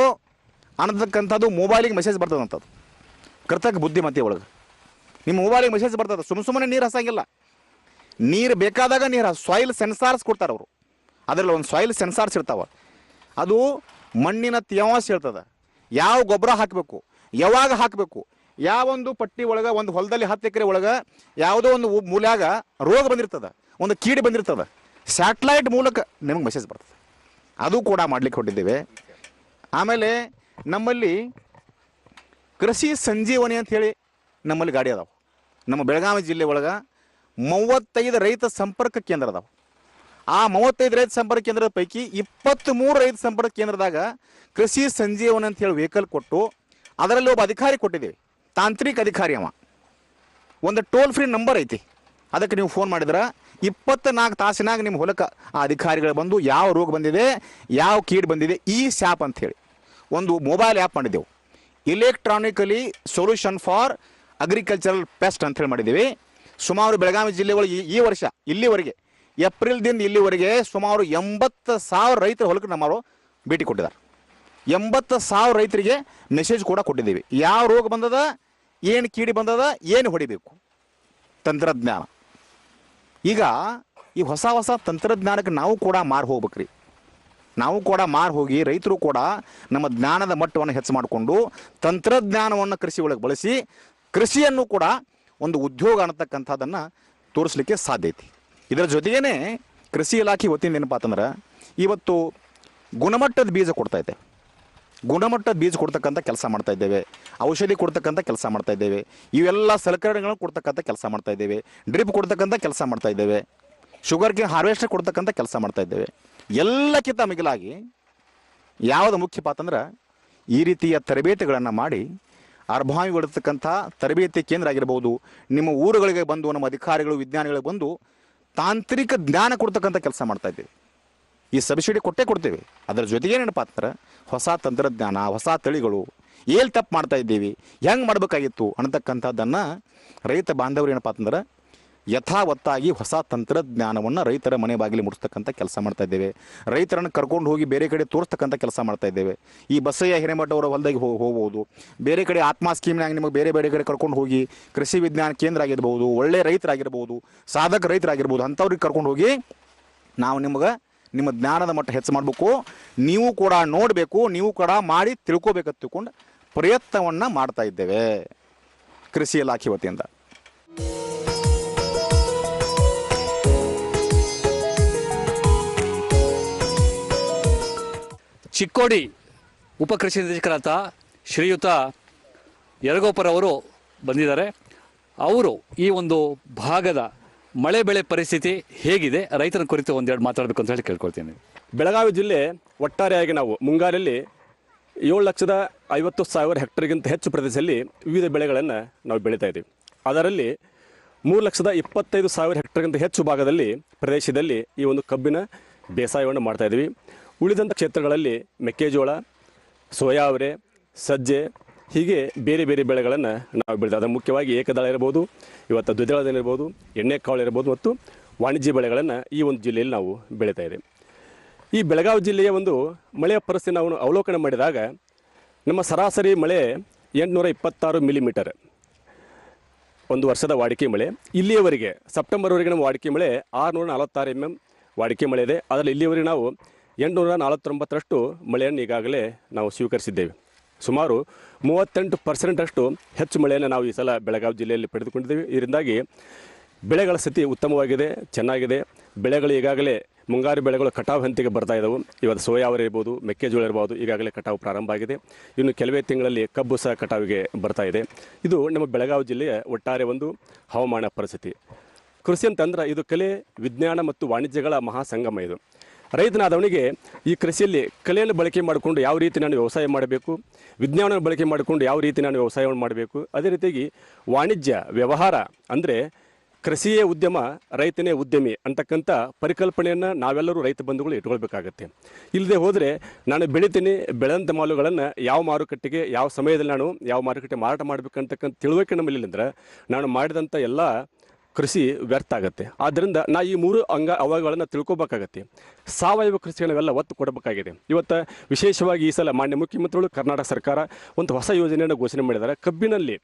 ಅನ್ನತಕ್ಕಂಥದ್ದು ಮೊಬೈಲಿಗೆ ಮೆಸೇಜ್ ಬರ್ತದಂಥದ್ದು. ಕರ್ತಕ ಬುದ್ಧಿಮತ್ತೆ ಒಳಗೆ ನಿಮ್ಮ ಮೊಬೈಲಿಗೆ ಮೆಸೇಜ್ ಬರ್ತದೆ. ಸುಮ್ಮನೆ ನೀರು ಹಾಸಂಗಿಲ್ಲ. ನೀರು ಬೇಕಾದಾಗ ನೀರು ಸಾಯಿಲ್ ಸೆನ್ಸಾರ್ಸ್ ಕೊಡ್ತಾರೆ ಅವರು. ಅದರಲ್ಲಿ ಒಂದು ಸಾಯಿಲ್ ಸೆನ್ಸಾರ್ಸ್ ಇರ್ತಾವೆ. ಅದು ಮಣ್ಣಿನ ತೇವಾಂಶ ಹೇಳ್ತದೆ. ಯಾವ ಗೊಬ್ಬರ ಹಾಕಬೇಕು, ಯಾವಾಗ ಹಾಕಬೇಕು, ಯಾವೊಂದು ಪಟ್ಟಿ ಒಳಗೆ, ಒಂದು ಹೊಲದಲ್ಲಿ 10 ಎಕರೆ ಒಳಗೆ ಯಾವುದೋ ಒಂದು ಮೂಲ್ಯಾಗ ರೋಗ ಬಂದಿರ್ತದೆ, ಒಂದು ಕೀಡು ಬಂದಿರ್ತದೆ, ಸ್ಯಾಟಲೈಟ್ ಮೂಲಕ ನಿಮಗೆ ಮೆಸೇಜ್ ಬರ್ತದೆ. ಅದು ಕೂಡ ಮಾಡಲಿಕ್ಕೆ ಹೊಟ್ಟಿದ್ದೇವೆ. ಆಮೇಲೆ ನಮ್ಮಲ್ಲಿ ಕೃಷಿ ಸಂಜೀವನಿ ಅಂಥೇಳಿ ನಮ್ಮಲ್ಲಿ ಗಾಡಿ ಅದಾವೆ. ನಮ್ಮ ಬೆಳಗಾವಿ ಜಿಲ್ಲೆ ಒಳಗೆ 35 ರೈತ ಸಂಪರ್ಕ ಕೇಂದ್ರ ಅದಾವೆ. ಆ 35 ರೈತ ಸಂಪರ್ಕ ಕೇಂದ್ರದ ಪೈಕಿ 23 ರೈತ ಸಂಪರ್ಕ ಕೇಂದ್ರದಾಗ ಕೃಷಿ ಸಂಜೀವನಿ ಅಂತ ಹೇಳಿ ವೆಹಿಕಲ್ ಕೊಟ್ಟು ಅದರಲ್ಲಿ ಒಬ್ಬ ಅಧಿಕಾರಿ ಕೊಟ್ಟಿದ್ದೀವಿ, ತಾಂತ್ರಿಕ ಅಧಿಕಾರಿ. ಅವ ಒಂದು ಟೋಲ್ ಫ್ರೀ ನಂಬರ್ ಐತಿ. ಅದಕ್ಕೆ ನೀವು ಫೋನ್ ಮಾಡಿದ್ರೆ 24 ತಾಸಿನಾಗ ನಿಮ್ಮ ಹೊಲಕ್ಕೆ ಆ ಅಧಿಕಾರಿಗಳು ಬಂದು ಯಾವ ರೋಗ ಬಂದಿದೆ, ಯಾವ ಕೀಡು ಬಂದಿದೆ, ಈ ಸ್ಯಾಪ್ ಅಂಥೇಳಿ ಒಂದು ಮೊಬೈಲ್ ಆ್ಯಪ್ ಮಾಡಿದ್ದೆವು. ಇಲೆಕ್ಟ್ರಾನಿಕಲಿ ಸೊಲ್ಯೂಷನ್ ಫಾರ್ ಅಗ್ರಿಕಲ್ಚರಲ್ ಪೆಸ್ಟ್ ಅಂಥೇಳಿ ಮಾಡಿದ್ದೀವಿ. ಸುಮಾರು ಬೆಳಗಾವಿ ಜಿಲ್ಲೆ ಒಳಗೆ ಈ ವರ್ಷ ಇಲ್ಲಿವರೆಗೆ ಏಪ್ರಿಲ್ದಿಂದ ಇಲ್ಲಿವರೆಗೆ ಸುಮಾರು 80,000 ರೈತರ ಹೊಲಕ್ಕೆ ನಮ್ಮವರು ಭೇಟಿ ಕೊಟ್ಟಿದ್ದಾರೆ. 80,000 ರೈತರಿಗೆ ಮೆಸೇಜ್ ಕೂಡ ಕೊಟ್ಟಿದ್ದೀವಿ. ಯಾವ ರೋಗ ಬಂದದ, ಏನು ಕೀಡಿ ಬಂದದ, ಏನು ಹೊಡಿಬೇಕು, ತಂತ್ರಜ್ಞಾನ. ಈಗ ಈ ಹೊಸ ತಂತ್ರಜ್ಞಾನಕ್ಕೆ ನಾವು ಕೂಡ ಮಾರು ಹೋಗ್ಬೇಕ್ರಿ. ನಾವು ಕೂಡ ಮಾರು ಹೋಗಿ ರೈತರು ಕೂಡ ನಮ್ಮ ಜ್ಞಾನದ ಮಟ್ಟವನ್ನು ಹೆಚ್ಚು ಮಾಡಿಕೊಂಡು ತಂತ್ರಜ್ಞಾನವನ್ನು ಕೃಷಿ ಒಳಗೆ ಬಳಸಿ ಕೃಷಿಯನ್ನು ಕೂಡ ಒಂದು ಉದ್ಯೋಗ ಅನ್ನತಕ್ಕಂಥದ್ದನ್ನು ತೋರಿಸ್ಲಿಕ್ಕೆ ಸಾಧ್ಯ ಐತಿ. ಇದರ ಜೊತೆಗೇ ಕೃಷಿ ಇಲಾಖೆ ವತಿಯಿಂದ ಏನಪ್ಪ ಅಂತಂದ್ರೆ ಇವತ್ತು ಗುಣಮಟ್ಟದ ಬೀಜ ಕೊಡ್ತಾ ಇದ್ದೇವೆ. ಗುಣಮಟ್ಟದ ಬೀಜ ಕೊಡ್ತಕ್ಕಂಥ ಕೆಲಸ ಮಾಡ್ತಾ ಇದ್ದೇವೆ. ಔಷಧಿ ಕೊಡ್ತಕ್ಕಂಥ ಕೆಲಸ ಮಾಡ್ತಾ ಇದ್ದೇವೆ. ಇವೆಲ್ಲ ಸಲಕರಣೆಗಳನ್ನು ಕೊಡ್ತಕ್ಕಂಥ ಕೆಲಸ ಮಾಡ್ತಾ ಇದ್ದೇವೆ. ಡ್ರಿಪ್ ಕೊಡ್ತಕ್ಕಂಥ ಕೆಲಸ ಮಾಡ್ತಾ ಇದ್ದೇವೆ. ಶುಗರ್ ಕೇನ್ ಹಾರ್ವೆಸ್ಟರ್ ಕೊಡ್ತಕ್ಕಂಥ ಕೆಲಸ ಮಾಡ್ತಾ ಇದ್ದೇವೆ. ಎಲ್ಲಕ್ಕಿಂತ ಮಿಗಿಲಾಗಿ ಯಾವುದು ಮುಖ್ಯಪ್ಪ ಅಂತಂದ್ರೆ ಈ ರೀತಿಯ ತರಬೇತಿಗಳನ್ನು ಮಾಡಿ ಅರ್ಭಾವಿಗಳಿರ್ತಕ್ಕಂಥ ತರಬೇತಿ ಕೇಂದ್ರ ಆಗಿರ್ಬೋದು, ನಿಮ್ಮ ಊರುಗಳಿಗೆ ಬಂದು ನಮ್ಮ ಅಧಿಕಾರಿಗಳು ವಿಜ್ಞಾನಿಗಳು ಬಂದು ತಾಂತ್ರಿಕ ಜ್ಞಾನ ಕೊಡ್ತಕ್ಕಂಥ ಕೆಲಸ ಮಾಡ್ತಾ ಇದ್ದೀವಿ. ಈ ಸಬ್ಸಿಡಿ ಕೊಡ್ತೇವೆ. ಅದರ ಜೊತೆಗೆ ಏನಪ್ಪ ಅಂದ್ರೆ ಹೊಸ ತಂತ್ರಜ್ಞಾನ, ಹೊಸ ತಳಿಗಳು, ಎಲ್ಲಿ ತಪ್ಪು ಮಾಡ್ತಾ ಇದ್ದೀವಿ, ಹೆಂಗೆ ಮಾಡಬೇಕಾಗಿತ್ತು ಅನ್ನತಕ್ಕಂಥದ್ದನ್ನು ರೈತ ಬಾಂಧವರು ಏನಪ್ಪ ಅಂತಂದ್ರೆ ಯಥಾವತ್ತಾಗಿ ಹೊಸ ತಂತ್ರಜ್ಞಾನವನ್ನು ರೈತರ ಮನೆ ಬಾಗಿಲಿ ಮುಟ್ಟಿಸ್ತಕ್ಕಂಥ ಕೆಲಸ ಮಾಡ್ತಾ ಇದ್ದೇವೆ. ರೈತರನ್ನು ಕರ್ಕೊಂಡು ಹೋಗಿ ಬೇರೆ ಕಡೆ ತೋರಿಸ್ತಕ್ಕಂಥ ಕೆಲಸ ಮಾಡ್ತಾ ಇದ್ದೇವೆ. ಈ ಬಸಯ್ಯ ಹಿರೇಮಠ ಅವರ ಹೊಲದಾಗಿ ಹೋಗ್ಬೋದು, ಬೇರೆ ಕಡೆ ಆತ್ಮ ಸ್ಕೀಮ್ನಾಗ ನಿಮಗೆ ಬೇರೆ ಬೇರೆ ಕಡೆ ಕರ್ಕೊಂಡು ಹೋಗಿ ಕೃಷಿ ವಿಜ್ಞಾನ ಕೇಂದ್ರ ಆಗಿರ್ಬೋದು, ಒಳ್ಳೆ ರೈತರಾಗಿರ್ಬೋದು, ಸಾಧಕ ರೈತರಾಗಿರ್ಬೋದು, ಅಂಥವ್ರಿಗೆ ಕರ್ಕೊಂಡು ಹೋಗಿ ನಾವು ನಿಮ್ಮ ಜ್ಞಾನದ ಮಟ್ಟ ಹೆಚ್ಚು ಮಾಡಬೇಕು, ನೀವು ಕೂಡ ನೋಡಬೇಕು, ನೀವು ಕೂಡ ಮಾಡಿ ತಿಳ್ಕೊಬೇಕಂತ ತಿಳ್ಕೊಂಡು ಪ್ರಯತ್ನವನ್ನು ಮಾಡ್ತಾ ಇದ್ದೇವೆ ಕೃಷಿ ಇಲಾಖೆ ವತಿಯಿಂದ. ಚಿಕ್ಕೋಡಿ ಉಪಕೃಷಿ ನಿರ್ದೇಶಕರಾದ ಶ್ರೀಯುತ ಯರಗೋಪರವರು ಬಂದಿದ್ದಾರೆ. ಅವರು ಈ ಒಂದು ಭಾಗದ ಮಳೆ ಬೆಳೆ ಪರಿಸ್ಥಿತಿ ಹೇಗಿದೆ, ರೈತರ ಕುರಿತು ಒಂದೆರಡು ಮಾತಾಡಬೇಕು ಅಂತ ಹೇಳಿ ಕೇಳ್ಕೊಳ್ತೀನಿ. ಬೆಳಗಾವಿ ಜಿಲ್ಲೆ ಒಟ್ಟಾರೆಯಾಗಿ ನಾವು ಮುಂಗಾರಲ್ಲಿ 7,50,000 ಹೆಕ್ಟರ್ಗಿಂತ ಹೆಚ್ಚು ಪ್ರದೇಶದಲ್ಲಿ ವಿವಿಧ ಬೆಳೆಗಳನ್ನು ನಾವು ಬೆಳೀತಾ ಇದ್ದೀವಿ. ಅದರಲ್ಲಿ 3,25,000 ಹೆಕ್ಟರ್ಗಿಂತ ಹೆಚ್ಚು ಭಾಗದಲ್ಲಿ ಪ್ರದೇಶದಲ್ಲಿ ಈ ಒಂದು ಕಬ್ಬಿನ ಬೇಸಾಯವನ್ನು ಮಾಡ್ತಾಯಿದ್ದೀವಿ. ಉಳಿದಂಥ ಕ್ಷೇತ್ರಗಳಲ್ಲಿ ಮೆಕ್ಕೆಜೋಳ, ಸೋಯಾ ಅವರೆ, ಸಜ್ಜೆ ಹೀಗೆ ಬೇರೆ ಬೇರೆ ಬೆಳೆಗಳನ್ನು ನಾವು ಬೆಳೆದ ಅದು ಮುಖ್ಯವಾಗಿ ಏಕದಳ ಇರ್ಬೋದು, ಇವತ್ತು ದ್ವಿದಳ ಇರ್ಬೋದು, ಎಣ್ಣೆಕಾಳು ಇರ್ಬೋದು ಮತ್ತು ವಾಣಿಜ್ಯ ಬೆಳೆಗಳನ್ನು ಈ ಒಂದು ಜಿಲ್ಲೆಯಲ್ಲಿ ನಾವು ಬೆಳೀತಾ ಇದ್ದೀವಿ. ಈ ಬೆಳಗಾವಿ ಜಿಲ್ಲೆಯ ಒಂದು ಮಳೆಯ ಪರಿಸ್ಥಿತಿ ನಾವು ಅವಲೋಕನ ಮಾಡಿದಾಗ ನಮ್ಮ ಸರಾಸರಿ ಮಳೆ 826 ಮಿಲಿಮೀಟರ್ ಒಂದು ವರ್ಷದ ವಾಡಿಕೆ ಮಳೆ. ಇಲ್ಲಿಯವರೆಗೆ ಸೆಪ್ಟೆಂಬರ್ವರೆಗೆ ನಮ್ಮ ವಾಡಿಕೆ ಮಳೆ 646 mm ವಾಡಿಕೆ ಮಳೆ ಇದೆ. ಅದರಲ್ಲಿ ಇಲ್ಲಿಯವರೆಗೆ ನಾವು 849ರಷ್ಟು ಮಳೆಯನ್ನು ಈಗಾಗಲೇ ನಾವು ಸ್ವೀಕರಿಸಿದ್ದೇವೆ. ಸುಮಾರು 38% ಹೆಚ್ಚು ಮಳೆಯನ್ನು ನಾವು ಈ ಸಲ ಬೆಳಗಾವಿ ಜಿಲ್ಲೆಯಲ್ಲಿ ಪಡೆದುಕೊಂಡಿದ್ದೇವೆ. ಇದರಿಂದಾಗಿ ಬೆಳೆಗಳ ಸ್ಥಿತಿ ಉತ್ತಮವಾಗಿದೆ, ಚೆನ್ನಾಗಿದೆ. ಬೆಳೆಗಳು ಈಗಾಗಲೇ ಮುಂಗಾರು ಬೆಳೆಗಳು ಕಟಾವು ಹಂತಿಗೆ ಬರ್ತಾ ಇದ್ದವು. ಇವತ್ತು ಸೋಯಾ ಇರ್ಬೋದು, ಮೆಕ್ಕೆಜೋಳ ಇರ್ಬೋದು, ಈಗಾಗಲೇ ಕಟಾವು ಪ್ರಾರಂಭ ಆಗಿದೆ. ಇನ್ನು ಕೆಲವೇ ತಿಂಗಳಲ್ಲಿ ಕಬ್ಬು ಸಹ ಕಟಾವಿಗೆ ಬರ್ತಾ ಇದೆ. ಇದು ನಮ್ಮ ಬೆಳಗಾವಿ ಜಿಲ್ಲೆಯ ಒಟ್ಟಾರೆ ಒಂದು ಹವಾಮಾನ ಪರಿಸ್ಥಿತಿ. ಕೃಷಿ ಅಂತಂದ್ರೆ ಇದು ಕಲೆ, ವಿಜ್ಞಾನ ಮತ್ತು ವಾಣಿಜ್ಯಗಳ ಮಹಾಸಂಗಮ. ಇದು ರೈತನಾದವನಿಗೆ ಈ ಕೃಷಿಯಲ್ಲಿ ಕಲೆಯನ್ನು ಬಳಕೆ ಮಾಡಿಕೊಂಡು ಯಾವ ರೀತಿ ನಾನು ವ್ಯವಸಾಯ ಮಾಡಬೇಕು, ವಿಜ್ಞಾನವನ್ನು ಬಳಕೆ ಮಾಡಿಕೊಂಡು ಯಾವ ರೀತಿ ನಾನು ವ್ಯವಸಾಯವನ್ನು ಮಾಡಬೇಕು, ಅದೇ ರೀತಿಯಾಗಿ ವಾಣಿಜ್ಯ ವ್ಯವಹಾರ ಅಂದರೆ ಕೃಷಿಯೇ ಉದ್ಯಮ, ರೈತನೇ ಉದ್ಯಮಿ ಅಂತಕ್ಕಂಥ ಪರಿಕಲ್ಪನೆಯನ್ನು ನಾವೆಲ್ಲರೂ ರೈತ ಬಂಧುಗಳು ಇಟ್ಕೊಳ್ಬೇಕಾಗತ್ತೆ. ಇಲ್ಲದೆ ಹೋದರೆ ನಾನು ಬೆಳಿತೀನಿ, ಬೆಳೆದಂಥ ಮಾಲುಗಳನ್ನು ಯಾವ ಮಾರುಕಟ್ಟೆಗೆ ಯಾವ ಸಮಯದಲ್ಲಿ ನಾನು ಯಾವ ಮಾರುಕಟ್ಟೆ ಮಾರಾಟ ಮಾಡಬೇಕಂತಕ್ಕಂಥ ತಿಳುವಳಿಕೆ ನಮ್ಮಲ್ಲಿ ಇಲ್ಲಂದ್ರೆ ನಾನು ಮಾಡಿದಂಥ ಎಲ್ಲ ಕೃಷಿ ವ್ಯರ್ಥ ಆಗುತ್ತೆ. ಆದ್ದರಿಂದ ನಾ ಈ 3 ಅವಗಳನ್ನು ತಿಳ್ಕೊಬೇಕಾಗತ್ತೆ. ಸಾವಯವ ಕೃಷಿಗೆ ನಾವೆಲ್ಲ ಒತ್ತು ಕೊಡಬೇಕಾಗಿದೆ. ಇವತ್ತು ವಿಶೇಷವಾಗಿ ಈ ಸಲ ಮಾನ್ಯ ಮುಖ್ಯಮಂತ್ರಿಗಳು ಕರ್ನಾಟಕ ಸರ್ಕಾರ ಒಂದು ಹೊಸ ಯೋಜನೆಯನ್ನು ಘೋಷಣೆ ಮಾಡಿದ್ದಾರೆ. ಕಬ್ಬಿನಲ್ಲಿ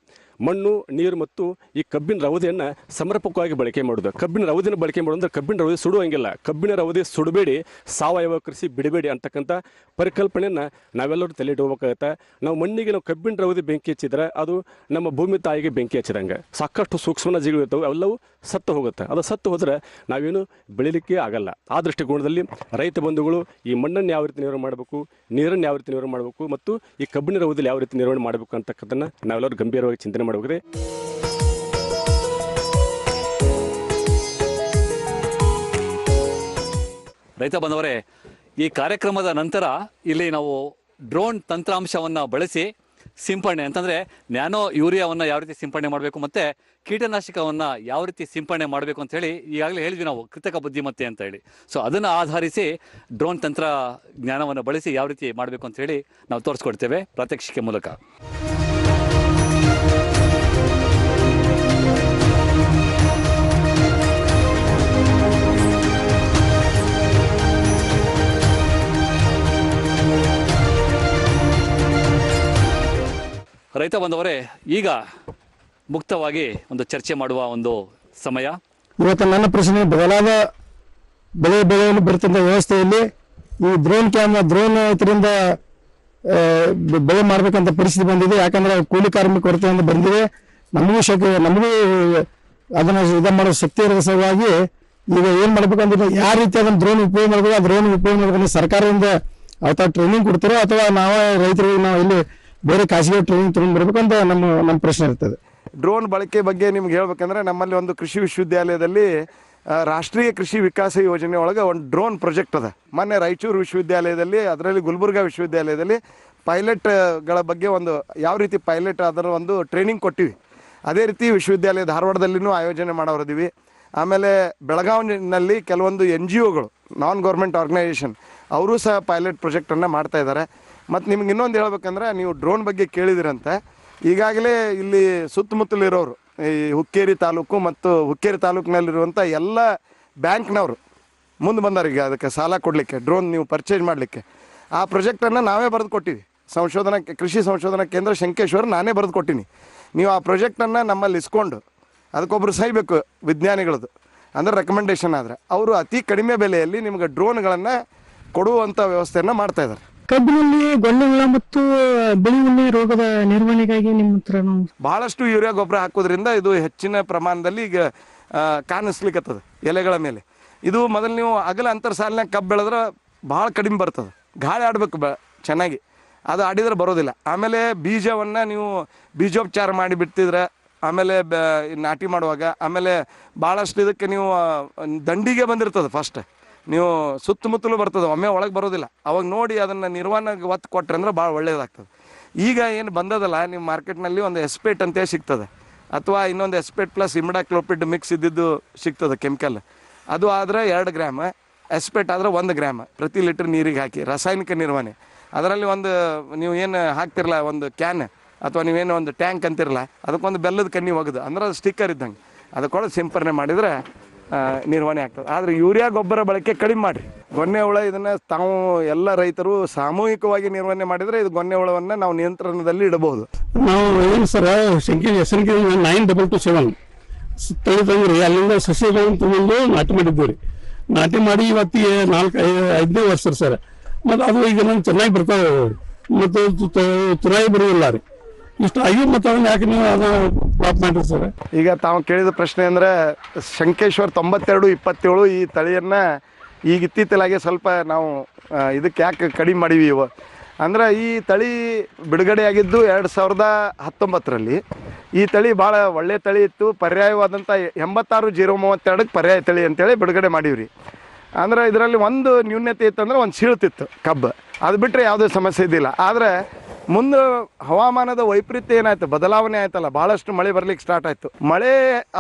ಮಣ್ಣು, ನೀರು ಮತ್ತು ಈ ಕಬ್ಬಿನ ರವದೆಯನ್ನು ಸಮರ್ಪಕವಾಗಿ ಬಳಕೆ ಮಾಡೋದು. ಕಬ್ಬಿನ ರವದೆಯನ್ನು ಬಳಕೆ ಮಾಡೋದು ಕಬ್ಬಿನ ರವದೆ ಸುಡುವಂಗಿಲ್ಲ, ಕಬ್ಬಿನ ರವದೆ ಸುಡಬೇಡಿ, ಸಾವಯವ ಕೃಷಿ ಬಿಡಬೇಡಿ ಅಂತಕ್ಕಂಥ ಪರಿಕಲ್ಪನೆಯನ್ನು ನಾವೆಲ್ಲರೂ ತಲೆ ಇಟ್ಕೋಬೇಕಾಗತ್ತೆ. ನಾವು ಮಣ್ಣಿಗೆ ನಾವು ಕಬ್ಬಿನ ರವದೆ ಬೆಂಕಿ ಹಚ್ಚಿದ್ರೆ ಅದು ನಮ್ಮ ಭೂಮಿ ತಾಯಿಗೆ ಬೆಂಕಿ ಹಚ್ಚಿದಂಗೆ. ಸಾಕಷ್ಟು ಸೂಕ್ಷ್ಮ ಜೀವಿಗಳು ಇರ್ತವೆ, ಅವೆಲ್ಲವೂ ಸತ್ತು ಹೋಗುತ್ತೆ. ಅದು ಸತ್ತು ಹೋದರೆ ನಾವೇನು ಬೆಳಿಲಿಕ್ಕೆ ಆಗಲ್ಲ. ಆ ದೃಷ್ಟಿಕೋನದಲ್ಲಿ ರೈತ ಬಂಧುಗಳು ಈ ಮಣ್ಣನ್ನು ಯಾವ ರೀತಿ ನಿರ್ವಹಣೆ ಮಾಡಬೇಕು, ನೀರನ್ನು ಯಾವ ರೀತಿ ನಿರ್ವಹಣೆ ಮಾಡಬೇಕು ಮತ್ತು ಈ ಕಬ್ಬಿನ ರವದಲ್ಲಿ ಯಾವ ರೀತಿ ನಿರ್ವಹಣೆ ಮಾಡಬೇಕು ಅಂತಕ್ಕಂಥದ್ದನ್ನು ನಾವೆಲ್ಲರೂ ಗಂಭೀರವಾಗಿ ಚಿಂತನೆ ಮಾಡಬೇಕಿದೆ. ರೈತ ಬಂದವರೇ, ಈ ಕಾರ್ಯಕ್ರಮದ ನಂತರ ಇಲ್ಲಿ ನಾವು ಡ್ರೋನ್ ತಂತ್ರಾಂಶವನ್ನು ಬಳಸಿ ಸಿಂಪಡಣೆ ಅಂತಂದರೆ ನ್ಯಾನೋ ಯೂರಿಯಾವನ್ನು ಯಾವ ರೀತಿ ಸಿಂಪಡಣೆ ಮಾಡಬೇಕು ಮತ್ತು ಕೀಟನಾಶಕವನ್ನು ಯಾವ ರೀತಿ ಸಿಂಪಡಣೆ ಮಾಡಬೇಕು ಅಂತ ಹೇಳಿ ಈಗಾಗಲೇ ಹೇಳಿದ್ವಿ ನಾವು, ಕೃತಕ ಬುದ್ಧಿಮತ್ತೆ ಅಂತ ಹೇಳಿ. ಸೊ ಅದನ್ನು ಆಧರಿಸಿ ಡ್ರೋನ್ ತಂತ್ರಜ್ಞಾನವನ್ನು ಬಳಸಿ ಯಾವ ರೀತಿ ಮಾಡಬೇಕು ಅಂತ ಹೇಳಿ ನಾವು ತೋರಿಸ್ಕೊಡ್ತೇವೆ ಪ್ರಾತ್ಯಕ್ಷಿಕೆ ಮೂಲಕ. ರೈತ ಬಂದವರೇ, ಈಗ ಮುಕ್ತವಾಗಿ ಒಂದು ಚರ್ಚೆ ಮಾಡುವ ಒಂದು ಸಮಯ. ಇವತ್ತು ನನ್ನ ಪ್ರಶ್ನೆ, ಬದಲಾದ ಬೆಳೆಯಲು ಬರ್ತಂಥ ವ್ಯವಸ್ಥೆಯಲ್ಲಿ ಈ ಡ್ರೋನ್ ಇದರಿಂದ ಬೆಳೆ ಮಾಡ್ಬೇಕಂತ ಪರಿಸ್ಥಿತಿ ಬಂದಿದೆ. ಯಾಕಂದ್ರೆ ಕೂಲಿ ಕಾರ್ಮಿಕ ಕೊರತೆಯಿಂದ ಬಂದಿದೆ. ನಮಗೂ ಅದನ್ನ ಮಾಡೋ ಶಕ್ತಿ ಇರೋ ಸಲುವಾಗಿ ಈಗ ಏನ್ ಮಾಡ್ಬೇಕಂದ್ರೆ ಯಾವ ರೀತಿ ಅದನ್ನ ಡ್ರೋನ್ ಉಪಯೋಗ ಮಾಡಬೇಕು, ಆ ಡ್ರೋನ್ ಉಪಯೋಗ ಮಾಡಬೇಕು ಸರ್ಕಾರದಿಂದ ಅಥವಾ ಟ್ರೈನಿಂಗ್ ಕೊಡ್ತಾರೋ ಅಥವಾ ನಾವು ರೈತರಿಗೆ ನಾವು ಇಲ್ಲಿ ಬೇರೆ ಖಾಸಗಿ ಟ್ರೈನಿಂಗ್ ತಗೊಂಡು ಬರ್ಬೇಕಂತ ನಮ್ಮ ಪ್ರಶ್ನೆ ಇರ್ತದೆ. ಡ್ರೋನ್ ಬಳಕೆ ಬಗ್ಗೆ ನಿಮ್ಗೆ ಹೇಳ್ಬೇಕಂದ್ರೆ ನಮ್ಮಲ್ಲಿ ಒಂದು ಕೃಷಿ ವಿಶ್ವವಿದ್ಯಾಲಯದಲ್ಲಿ ರಾಷ್ಟ್ರೀಯ ಕೃಷಿ ವಿಕಾಸ ಯೋಜನೆ ಒಳಗೆ ಒಂದು ಡ್ರೋನ್ ಪ್ರಾಜೆಕ್ಟ್ ಅದ. ಮೊನ್ನೆ ರಾಯಚೂರು ವಿಶ್ವವಿದ್ಯಾಲಯದಲ್ಲಿ, ಅದರಲ್ಲಿ ಗುಲ್ಬರ್ಗಾ ವಿಶ್ವವಿದ್ಯಾಲಯದಲ್ಲಿ ಪೈಲಟ್ಗಳ ಬಗ್ಗೆ ಒಂದು ಯಾವ ರೀತಿ ಪೈಲಟ್ ಅದರ ಒಂದು ಟ್ರೈನಿಂಗ್ ಕೊಟ್ಟಿವಿ. ಅದೇ ರೀತಿ ವಿಶ್ವವಿದ್ಯಾಲಯ ಧಾರವಾಡದಲ್ಲಿನೂ ಆಯೋಜನೆ ಮಾಡೋರಿದ್ದೀವಿ. ಆಮೇಲೆ ಬೆಳಗಾವಿನಲ್ಲಿ ಕೆಲವೊಂದು NGOಗಳು, ನಾನ್ ಗೌರ್ಮೆಂಟ್ ಆರ್ಗನೈಸೇಷನ್, ಅವರು ಸಹ ಪೈಲಟ್ ಪ್ರಾಜೆಕ್ಟನ್ನು ಮಾಡ್ತಾ ಇದ್ದಾರೆ. ಮತ್ತು ನಿಮ್ಗೆ ಇನ್ನೊಂದು ಹೇಳ್ಬೇಕಂದ್ರೆ, ನೀವು ಡ್ರೋನ್ ಬಗ್ಗೆ ಕೇಳಿದಿರಂತೆ. ಈಗಾಗಲೇ ಇಲ್ಲಿ ಸುತ್ತಮುತ್ತಲಿರೋರು, ಈ ಹುಕ್ಕೇರಿ ತಾಲೂಕು ಮತ್ತು ಹುಕ್ಕೇರಿ ತಾಲೂಕಿನಲ್ಲಿರುವಂಥ ಎಲ್ಲ ಬ್ಯಾಂಕ್ನವರು ಮುಂದೆ ಬಂದಾರ ಈಗ ಅದಕ್ಕೆ ಸಾಲ ಕೊಡಲಿಕ್ಕೆ, ಡ್ರೋನ್ ನೀವು ಪರ್ಚೇಸ್ ಮಾಡಲಿಕ್ಕೆ. ಆ ಪ್ರಾಜೆಕ್ಟನ್ನು ನಾವೇ ಬರೆದು ಕೊಟ್ಟಿವಿ. ಕೃಷಿ ಸಂಶೋಧನಾ ಕೇಂದ್ರ ಶಂಕೇಶ್ವರ ನಾನೇ ಬರೆದು ಕೊಟ್ಟಿನಿ. ನೀವು ಆ ಪ್ರಾಜೆಕ್ಟನ್ನು ನಮ್ಮಲ್ಲಿ ಇಸ್ಕೊಂಡು ಅದಕ್ಕೊಬ್ಬರು ಸಹಿಬೇಕು ವಿಜ್ಞಾನಿಗಳದ್ದು, ಅಂದರೆ ರೆಕಮೆಂಡೇಶನ್ ಆದರೆ ಅವರು ಅತಿ ಕಡಿಮೆ ಬೆಲೆಯಲ್ಲಿ ನಿಮ್ಗೆ ಡ್ರೋನ್ಗಳನ್ನು ಕೊಡುವಂಥ ವ್ಯವಸ್ಥೆಯನ್ನು ಮಾಡ್ತಾಯಿದ್ದಾರೆ. ಕಬ್ಬಿನಲ್ಲಿ ಗೊಣ್ಣೆ ಹುಳ ಮತ್ತು ಬಿಳಿ ಉಣ್ಣೆ ರೋಗದ ನಿರ್ವಹಣೆಗಾಗಿ ನಿಮ್ಮ ಹತ್ರ ಭಾಳಷ್ಟು ಯೂರಿಯಾ ಗೊಬ್ಬರ ಹಾಕೋದ್ರಿಂದ ಇದು ಹೆಚ್ಚಿನ ಪ್ರಮಾಣದಲ್ಲಿ ಈಗ ಕಾಣಿಸ್ಲಿಕ್ಕತ್ತದ ಎಲೆಗಳ ಮೇಲೆ. ಇದು ಮೊದಲು ನೀವು ಅಗಲ ಅಂತರ ಸಾಲಿನಾಗ ಕಬ್ಬು ಬೆಳೆದ್ರೆ ಭಾಳ ಕಡಿಮೆ ಬರ್ತದೆ, ಗಾಳಿ ಆಡಬೇಕು ಚೆನ್ನಾಗಿ, ಅದು ಆಡಿದ್ರೆ ಬರೋದಿಲ್ಲ. ಆಮೇಲೆ ಬೀಜವನ್ನು ನೀವು ಬೀಜೋಪಚಾರ ಮಾಡಿ ಬಿಡ್ತಿದ್ರೆ, ಆಮೇಲೆ ನಾಟಿ ಮಾಡುವಾಗ, ಆಮೇಲೆ ಭಾಳಷ್ಟು ಇದಕ್ಕೆ ನೀವು ದಂಡಿಗೆ ಬಂದಿರ್ತದೆ ಫಸ್ಟ್, ನೀವು ಸುತ್ತಮುತ್ತಲೂ ಬರ್ತದೆ, ಒಮ್ಮೆ ಒಳಗೆ ಬರೋದಿಲ್ಲ. ಅವಾಗ ನೋಡಿ ಅದನ್ನು ನಿರ್ವಹಣೆಗೆ ಒತ್ತು ಕೊಟ್ರೆ ಅಂದ್ರೆ ಭಾಳ ಒಳ್ಳೆಯದಾಗ್ತದೆ. ಈಗ ಏನು ಬಂದದಲ್ಲ, ನೀವು ಮಾರ್ಕೆಟ್ನಲ್ಲಿ ಒಂದು ಎಸ್ಪೇಟ್ ಅಂತೇಳಿ ಸಿಗ್ತದೆ, ಅಥವಾ ಇನ್ನೊಂದು ಎಸ್ಪೇಟ್ ಪ್ಲಸ್ ಇಮಿಡಾಕ್ಲೋಪಿಡ್ ಮಿಕ್ಸ್ ಇದ್ದಿದ್ದು ಸಿಗ್ತದೆ ಕೆಮಿಕಲ್. ಅದು ಆದರೆ 2 ಗ್ರಾಮ್, ಎಸ್ಪೇಟ್ ಆದರೆ 1 ಗ್ರಾಮ್ ಪ್ರತಿ ಲೀಟ್ರ್ ನೀರಿಗೆ ಹಾಕಿ. ರಾಸಾಯನಿಕ ನಿರ್ವಹಣೆ ಅದರಲ್ಲಿ ಒಂದು ನೀವು ಏನು ಹಾಕ್ತಿರಲ್ಲ, ಒಂದು ಕ್ಯಾನ್ ಅಥವಾ ನೀವೇನು ಒಂದು ಟ್ಯಾಂಕ್ ಅಂತಿರಲ್ಲ, ಅದಕ್ಕೊಂದು ಬೆಲ್ಲದ ಕಣ್ಣಿ ಒಗೆದು, ಅಂದ್ರೆ ಅದು ಸ್ಟಿಕ್ಕರ್ ಇದ್ದಂಗೆ ಅದಕ್ಕೊಳಗೆ ಸಿಂಪರಣೆ ಮಾಡಿದರೆ ನಿರ್ವಹಣೆ ಆಗ್ತದೆ. ಆದರೆ ಯೂರಿಯಾ ಗೊಬ್ಬರ ಬಳಕೆ ಕಡಿಮೆ ಮಾಡಿರಿ. ಗೊನ್ನೆ ಹುಳ ಇದನ್ನು ತಾವು ಎಲ್ಲ ರೈತರು ಸಾಮೂಹಿಕವಾಗಿ ನಿರ್ವಹಣೆ ಮಾಡಿದರೆ ಇದು ಗೊನ್ನೆ ಹುಳವನ್ನು ನಾವು ನಿಯಂತ್ರಣದಲ್ಲಿ ಇಡಬಹುದು. ನಾವು ಏನು ಸರ್ SNK 9227 ತಳಿ ತಂದ್ರಿ, ಅಲ್ಲಿಂದ ಸಸ್ಯಗಳನ್ನು ತಗೊಂಡು ನಾಟಿ ಮಾಡಿದ್ದೀವಿ. ನಾಟಿ ಮಾಡಿ ಇವತ್ತಿಗೆ 4-5ನೇ ವರ್ಷ ಸರ್. ಮತ್ತು ಅದು ಈಗ ನಂಗೆ ಚೆನ್ನಾಗಿ ಬರ್ತಾವೆ ಮತ್ತು ತುರಾಯಿ ಬರುವುದಿಲ್ಲ ರೀ. ಇಷ್ಟು ಆಗಿ ಮತ್ತು ಅದನ್ನ ಯಾಕೆ ನೀವು ಅದನ್ನು ಪ್ರಾಪ್ ಮಾಡಿರಿ ಸರ್? ಈಗ ತಾವು ಕೇಳಿದ ಪ್ರಶ್ನೆ ಅಂದರೆ ಶಂಕೇಶ್ವರ್ 9227 ಈ ತಳಿಯನ್ನು ಈಗ ಇತ್ತೀಚಲಾಗೆ ಸ್ವಲ್ಪ ನಾವು ಇದಕ್ಕೆ ಯಾಕೆ ಕಡಿಮೆ ಮಾಡೀವಿ ಅಂದ್ರೆ, ಈ ತಳಿ ಬಿಡುಗಡೆಯಾಗಿದ್ದು 2019ರಲ್ಲಿ. ಈ ತಳಿ ಭಾಳ ಒಳ್ಳೆಯ ತಳಿ ಇತ್ತು. ಪರ್ಯಾಯವಾದಂಥ 86032ಕ್ಕೆ ಪರ್ಯಾಯ ತಳಿ ಅಂತೇಳಿ ಬಿಡುಗಡೆ ಮಾಡೀವ್ರಿ. ಅಂದ್ರೆ ಇದರಲ್ಲಿ ಒಂದು ನ್ಯೂನ್ಯತೆ ಇತ್ತಂದ್ರೆ ಒಂದು ಸೀಳ್ತಿತ್ತು ಕಬ್ಬು, ಅದು ಬಿಟ್ಟರೆ ಯಾವುದೇ ಸಮಸ್ಯೆ ಇದ್ದಿಲ್ಲ. ಆದರೆ ಮುಂದೆ ಹವಾಮಾನದ ವೈಪರೀತ್ಯ ಏನಾಯ್ತು, ಬದಲಾವಣೆ ಆಯ್ತಲ್ಲ, ಭಾಳಷ್ಟು ಮಳೆ ಬರ್ಲಿಕ್ಕೆ ಸ್ಟಾರ್ಟ್ ಆಯಿತು. ಮಳೆ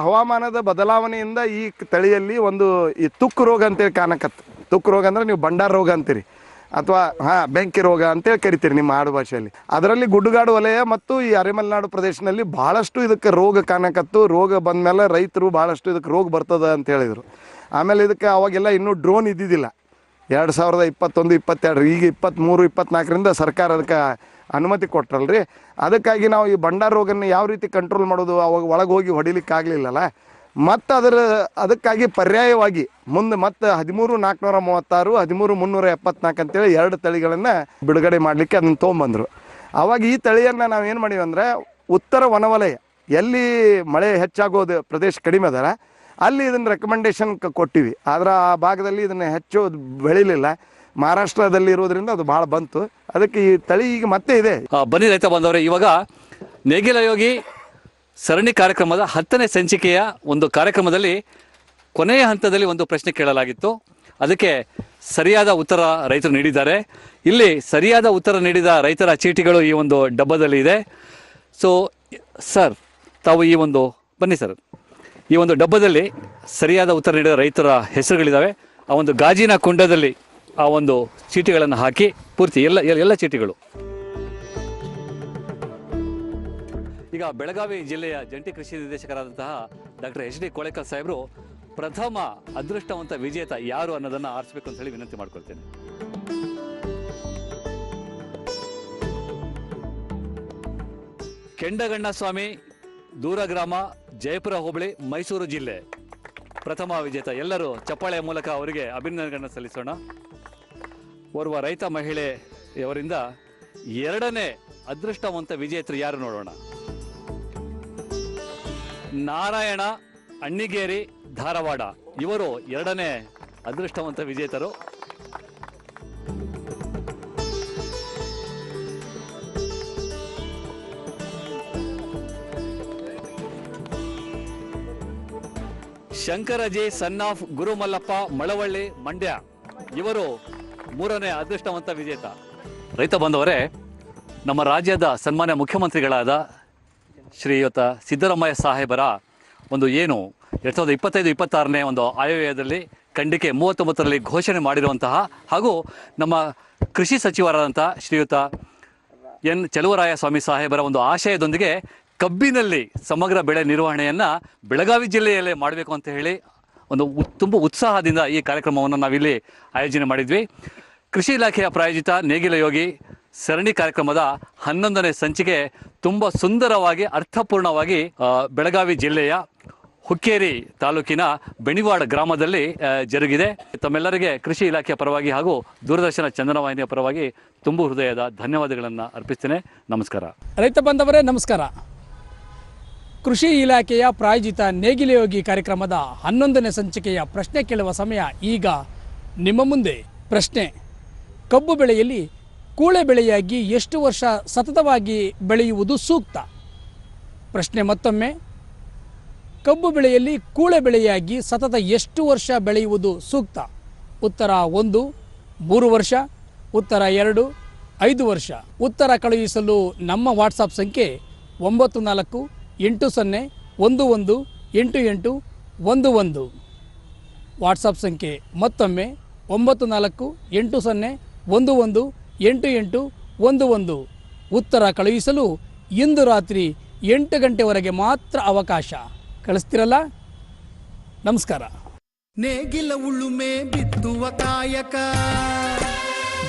ಹವಾಮಾನದ ಬದಲಾವಣೆಯಿಂದ ಈ ತಳಿಯಲ್ಲಿ ಒಂದು ಈ ತುಕ್ಕು ರೋಗ ಅಂತೇಳಿ ಕಾಣಕತ್ತು. ತುಕ್ಕು ರೋಗ ಅಂದರೆ ನೀವು ಬಂಡಾರ ರೋಗ ಅಂತೀರಿ, ಅಥವಾ ಬೆಂಕಿ ರೋಗ ಅಂತೇಳಿ ಕರಿತೀರಿ ನಿಮ್ಮ ಆಡು ಭಾಷೆಯಲ್ಲಿ. ಅದರಲ್ಲಿ ಗುಡ್ಡುಗಾಡು ವಲಯ ಮತ್ತು ಈ ಅರೆಮಲೆನಾಡು ಪ್ರದೇಶದಲ್ಲಿ ಭಾಳಷ್ಟು ಇದಕ್ಕೆ ರೋಗ ಕಾಣಕತ್ತು. ರೋಗ ಬಂದ ಮೇಲೆ ರೈತರು ಭಾಳಷ್ಟು ಇದಕ್ಕೆ ರೋಗ ಬರ್ತದೆ ಅಂತ ಹೇಳಿದರು. ಆಮೇಲೆ ಇದಕ್ಕೆ ಅವಾಗೆಲ್ಲ ಇನ್ನೂ ಡ್ರೋನ್ ಇದ್ದಿದ್ದಿಲ್ಲ. 2021-22 ಈಗ 23-24ರಿಂದ ಸರ್ಕಾರ ಅದಕ್ಕೆ ಅನುಮತಿ ಕೊಟ್ರಲ್ರಿ. ಅದಕ್ಕಾಗಿ ನಾವು ಈ ಬಂಡಾರ ರೋಗನ ಯಾವ ರೀತಿ ಕಂಟ್ರೋಲ್ ಮಾಡೋದು, ಅವಾಗ ಒಳಗೆ ಹೋಗಿ ಹೊಡಿಲಿಕ್ಕೆ ಆಗಲಿಲ್ಲಲ್ಲ. ಮತ್ತು ಅದಕ್ಕಾಗಿ ಪರ್ಯಾಯವಾಗಿ ಮುಂದೆ ಮತ್ತೆ 13436, 13374 ಅಂತೇಳಿ 2 ತಳಿಗಳನ್ನು ಬಿಡುಗಡೆ ಮಾಡಲಿಕ್ಕೆ ಅದನ್ನು ತೊಗೊಂಬಂದರು. ಆವಾಗ ಈ ತಳಿಯನ್ನು ನಾವು ಏನು ಮಾಡೀವಿ ಅಂದರೆ, ಉತ್ತರ ವನವಲಯ ಎಲ್ಲಿ ಮಳೆ ಹೆಚ್ಚಾಗೋದು ಪ್ರದೇಶ ಕಡಿಮೆ ಅದರ ಅಲ್ಲಿ ಇದನ್ನು ರೆಕಮೆಂಡೇಶನ್ ಕೊಟ್ಟಿವಿ. ಆದರೆ ಆ ಭಾಗದಲ್ಲಿ ಇದನ್ನು ಹೆಚ್ಚು ಬೆಳಿಲಿಲ್ಲ. ಮಹಾರಾಷ್ಟ್ರದಲ್ಲಿ ಇರೋದ್ರಿಂದ ಅದು ಭಾಳ ಬಂತು. ಅದಕ್ಕೆ ಈ ತಳಿ ಈಗ ಮತ್ತೆ ಇದೆ. ಬನ್ನಿ ರೈತ ಬಂದವರೇ, ಇವಾಗ ನೇಗಿಲ ಯೋಗಿ ಸರಣಿ ಕಾರ್ಯಕ್ರಮದ 10ನೇ ಸಂಚಿಕೆಯ ಒಂದು ಕಾರ್ಯಕ್ರಮದಲ್ಲಿ ಕೊನೆಯ ಹಂತದಲ್ಲಿ ಒಂದು ಪ್ರಶ್ನೆ ಕೇಳಲಾಗಿತ್ತು. ಅದಕ್ಕೆ ಸರಿಯಾದ ಉತ್ತರ ರೈತರು ನೀಡಿದ್ದಾರೆ. ಇಲ್ಲಿ ಸರಿಯಾದ ಉತ್ತರ ನೀಡಿದ ರೈತರ ಚೀಟಿಗಳು ಈ ಒಂದು ಡಬ್ಬದಲ್ಲಿ ಇದೆ. ಸೊ ಸರ್, ತಾವು ಬನ್ನಿ ಸರ್, ಈ ಒಂದು ಡಬ್ಬದಲ್ಲಿ ಸರಿಯಾದ ಉತ್ತರ ನೀಡಿದ ರೈತರ ಹೆಸರುಗಳಿದ್ದಾವೆ. ಆ ಒಂದು ಗಾಜಿನ ಕುಂಡದಲ್ಲಿ ಆ ಒಂದು ಚೀಟಿಗಳನ್ನು ಹಾಕಿ ಪೂರ್ತಿ ಎಲ್ಲ ಚೀಟಿಗಳು. ಈಗ ಬೆಳಗಾವಿ ಜಿಲ್ಲೆಯ ಜಂಟಿ ಕೃಷಿ ನಿರ್ದೇಶಕರಾದಂತಹ ಡಾಕ್ಟರ್ HD ಕೋಳೆಕರ್ ಸಾಹೇಬರು ಪ್ರಥಮ ಅದೃಷ್ಟವಂತ ವಿಜೇತ ಯಾರು ಅನ್ನೋದನ್ನು ಆರಿಸಬೇಕು ಅಂತ ಹೇಳಿ ವಿನಂತಿ ಮಾಡ್ಕೊಳ್ತೇನೆ. ಕೆಂಡಗಣ್ಣ ಸ್ವಾಮಿ, ದೂರ ಗ್ರಾಮ, ಜಯಪುರ ಹೋಬಳಿ, ಮೈಸೂರು ಜಿಲ್ಲೆ ಪ್ರಥಮ ವಿಜೇತ. ಎಲ್ಲರೂ ಚಪ್ಪಾಳೆಯ ಮೂಲಕ ಅವರಿಗೆ ಅಭಿನಂದನೆಗಳನ್ನು ಸಲ್ಲಿಸೋಣ. ಓರ್ವ ರೈತ ಮಹಿಳೆಯವರಿಂದ 2ನೇ ಅದೃಷ್ಟವಂತ ವಿಜೇತರು ಯಾರು ನೋಡೋಣ. ನಾರಾಯಣ ಅಣ್ಣಿಗೇರಿ, ಧಾರವಾಡ, ಇವರು 2ನೇ ಅದೃಷ್ಟವಂತ ವಿಜೇತರು. ಶಂಕರಜಿ ಸನ್ ಆಫ್ ಗುರುಮಲ್ಲಪ್ಪ, ಮಳವಳ್ಳಿ, ಮಂಡ್ಯ, ಇವರು 3ನೇ ಅದೃಷ್ಟವಂತ ವಿಜೇತ. ರೈತ ಬಂದವರೇ, ನಮ್ಮ ರಾಜ್ಯದ ಸನ್ಮಾನ್ಯ ಮುಖ್ಯಮಂತ್ರಿಗಳಾದ ಶ್ರೀಯುತ ಸಿದ್ದರಾಮಯ್ಯ ಸಾಹೇಬರ ಒಂದು ಏನು 2025-26ನೇ ಒಂದು ಆಯವ್ಯಯದಲ್ಲಿ ಖಂಡಿಕೆ 39ರಲ್ಲಿ ಘೋಷಣೆ ಮಾಡಿರುವಂತಹ ಹಾಗೂ ನಮ್ಮ ಕೃಷಿ ಸಚಿವರಾದಂಥ ಶ್ರೀಯುತ ಎನ್ ಚಲುವರಾಯಸ್ವಾಮಿ ಸಾಹೇಬರ ಒಂದು ಆಶಯದೊಂದಿಗೆ ಕಬ್ಬಿನಲ್ಲಿ ಸಮಗ್ರ ಬೆಳೆ ನಿರ್ವಹಣೆಯನ್ನು ಬೆಳಗಾವಿ ಜಿಲ್ಲೆಯಲ್ಲೇ ಮಾಡಬೇಕು ಅಂತ ಹೇಳಿ ಒಂದು ತುಂಬ ಉತ್ಸಾಹದಿಂದ ಈ ಕಾರ್ಯಕ್ರಮವನ್ನು ನಾವಿಲ್ಲಿ ಆಯೋಜನೆ ಮಾಡಿದ್ವಿ. ಕೃಷಿ ಇಲಾಖೆಯ ಪ್ರಾಯೋಜಿತ ನೇಗಿಲ ಯೋಗಿ ಸರಣಿ ಕಾರ್ಯಕ್ರಮದ 11ನೇ ಸಂಚಿಕೆ ತುಂಬ ಸುಂದರವಾಗಿ ಅರ್ಥಪೂರ್ಣವಾಗಿ ಬೆಳಗಾವಿ ಜಿಲ್ಲೆಯ ಹುಕ್ಕೇರಿ ತಾಲೂಕಿನ ಬೆಣಿವಾಡ ಗ್ರಾಮದಲ್ಲಿ ಜರುಗಿದೆ. ತಮ್ಮೆಲ್ಲರಿಗೆ ಕೃಷಿ ಇಲಾಖೆಯ ಪರವಾಗಿ ಹಾಗೂ ದೂರದರ್ಶನ ಚಂದನ ವಾಹಿನಿಯ ಪರವಾಗಿ ತುಂಬ ಹೃದಯದ ಧನ್ಯವಾದಗಳನ್ನು ಅರ್ಪಿಸ್ತೇನೆ. ನಮಸ್ಕಾರ. ರೈತ ಬಾಂಧವರೇ ನಮಸ್ಕಾರ. ಕೃಷಿ ಇಲಾಖೆಯ ಪ್ರಾಯೋಜಿತ ನೇಗಿಲಯೋಗಿ ಕಾರ್ಯಕ್ರಮದ 11ನೇ ಸಂಚಿಕೆಯ ಪ್ರಶ್ನೆ ಕೇಳುವ ಸಮಯ ಈಗ ನಿಮ್ಮ ಮುಂದೆ. ಪ್ರಶ್ನೆ: ಕಬ್ಬು ಬೆಳೆಯಲ್ಲಿ ಕೂಳೆ ಬೆಳೆಯಾಗಿ ಎಷ್ಟು ವರ್ಷ ಸತತವಾಗಿ ಬೆಳೆಯುವುದು ಸೂಕ್ತ? ಪ್ರಶ್ನೆ ಮತ್ತೊಮ್ಮೆ: ಕಬ್ಬು ಬೆಳೆಯಲ್ಲಿ ಕೂಳೆ ಬೆಳೆಯಾಗಿ ಸತತ ಎಷ್ಟು ವರ್ಷ ಬೆಳೆಯುವುದು ಸೂಕ್ತ? ಉತ್ತರ 1 3 ವರ್ಷ, ಉತ್ತರ 2 5 ವರ್ಷ. ಉತ್ತರ ಕಳುಹಿಸಲು ನಮ್ಮ ವಾಟ್ಸಪ್ ಸಂಖ್ಯೆ 9480118811. ವಾಟ್ಸಪ್ ಸಂಖ್ಯೆ ಮತ್ತೊಮ್ಮೆ 9480118811. ಉತ್ತರ ಕಳುಹಿಸಲು ಇಂದು ರಾತ್ರಿ 8 ಗಂಟೆವರೆಗೆ ಮಾತ್ರ ಅವಕಾಶ. ಕಳಿಸ್ತಿರಲ್ಲ? ನಮಸ್ಕಾರ. ನೇಗಿಲ ಉಳುಮೆ ಬಿತ್ತುವ ಕಾಯಕ,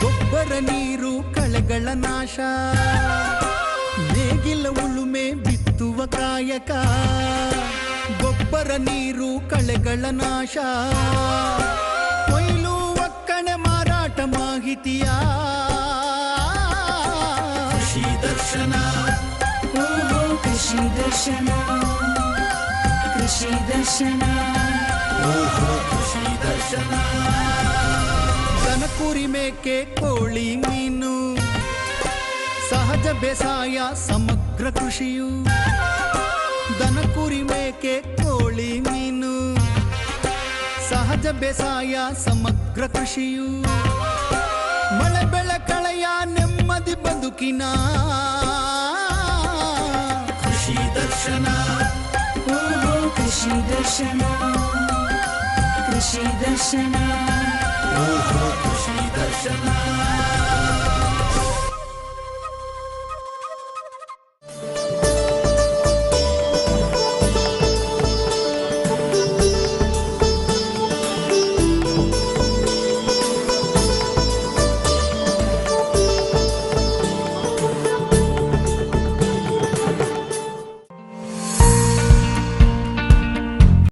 ಗೊಬ್ಬರ ನೀರು ಕಳೆಗಳ ನಾಶ. ನೇಗಿಲ ಉಳುಮೆ ಬಿತ್ತುವ ಕಾಯಕ, ಗೊಬ್ಬರ ನೀರು ಕಳೆಗಳ ನಾಶ. ಕೊಯ್ಲು ಒಕ್ಕಣೆ ಮಾರಾಟ ಮಾಹಿತಿಯ ಕೃಷಿ ದರ್ಶನ. ಕೃಷಿ ದರ್ಶನ, ಕೃಷಿ ದರ್ಶನ, ಕೃಷಿ ದರ್ಶನ. ದನ ಕುರಿ ಮೇಕೆ ಕೋಳಿ ಮೀನು, ಸಹಜ ಬೇಸಾಯ ಸಮಗ್ರ ಕೃಷಿಯು. ದನ ಕುರಿ ಮೇಕೆ ಕೋಳಿ ಮೀನು, ಸಹಜ ಬೇಸಾಯ ಸಮಗ್ರ ಕೃಷಿಯು. ಮಳೆ ಬೆಳೆ ಕಳೆಯ ನೆಮ್ಮದಿ ಬದುಕಿನ ಕೃಷಿ ದರ್ಶನ. ಕೃಷಿ ದರ್ಶನ, ಕೃಷಿ ದರ್ಶನ, ಕೃಷಿ ದರ್ಶನ.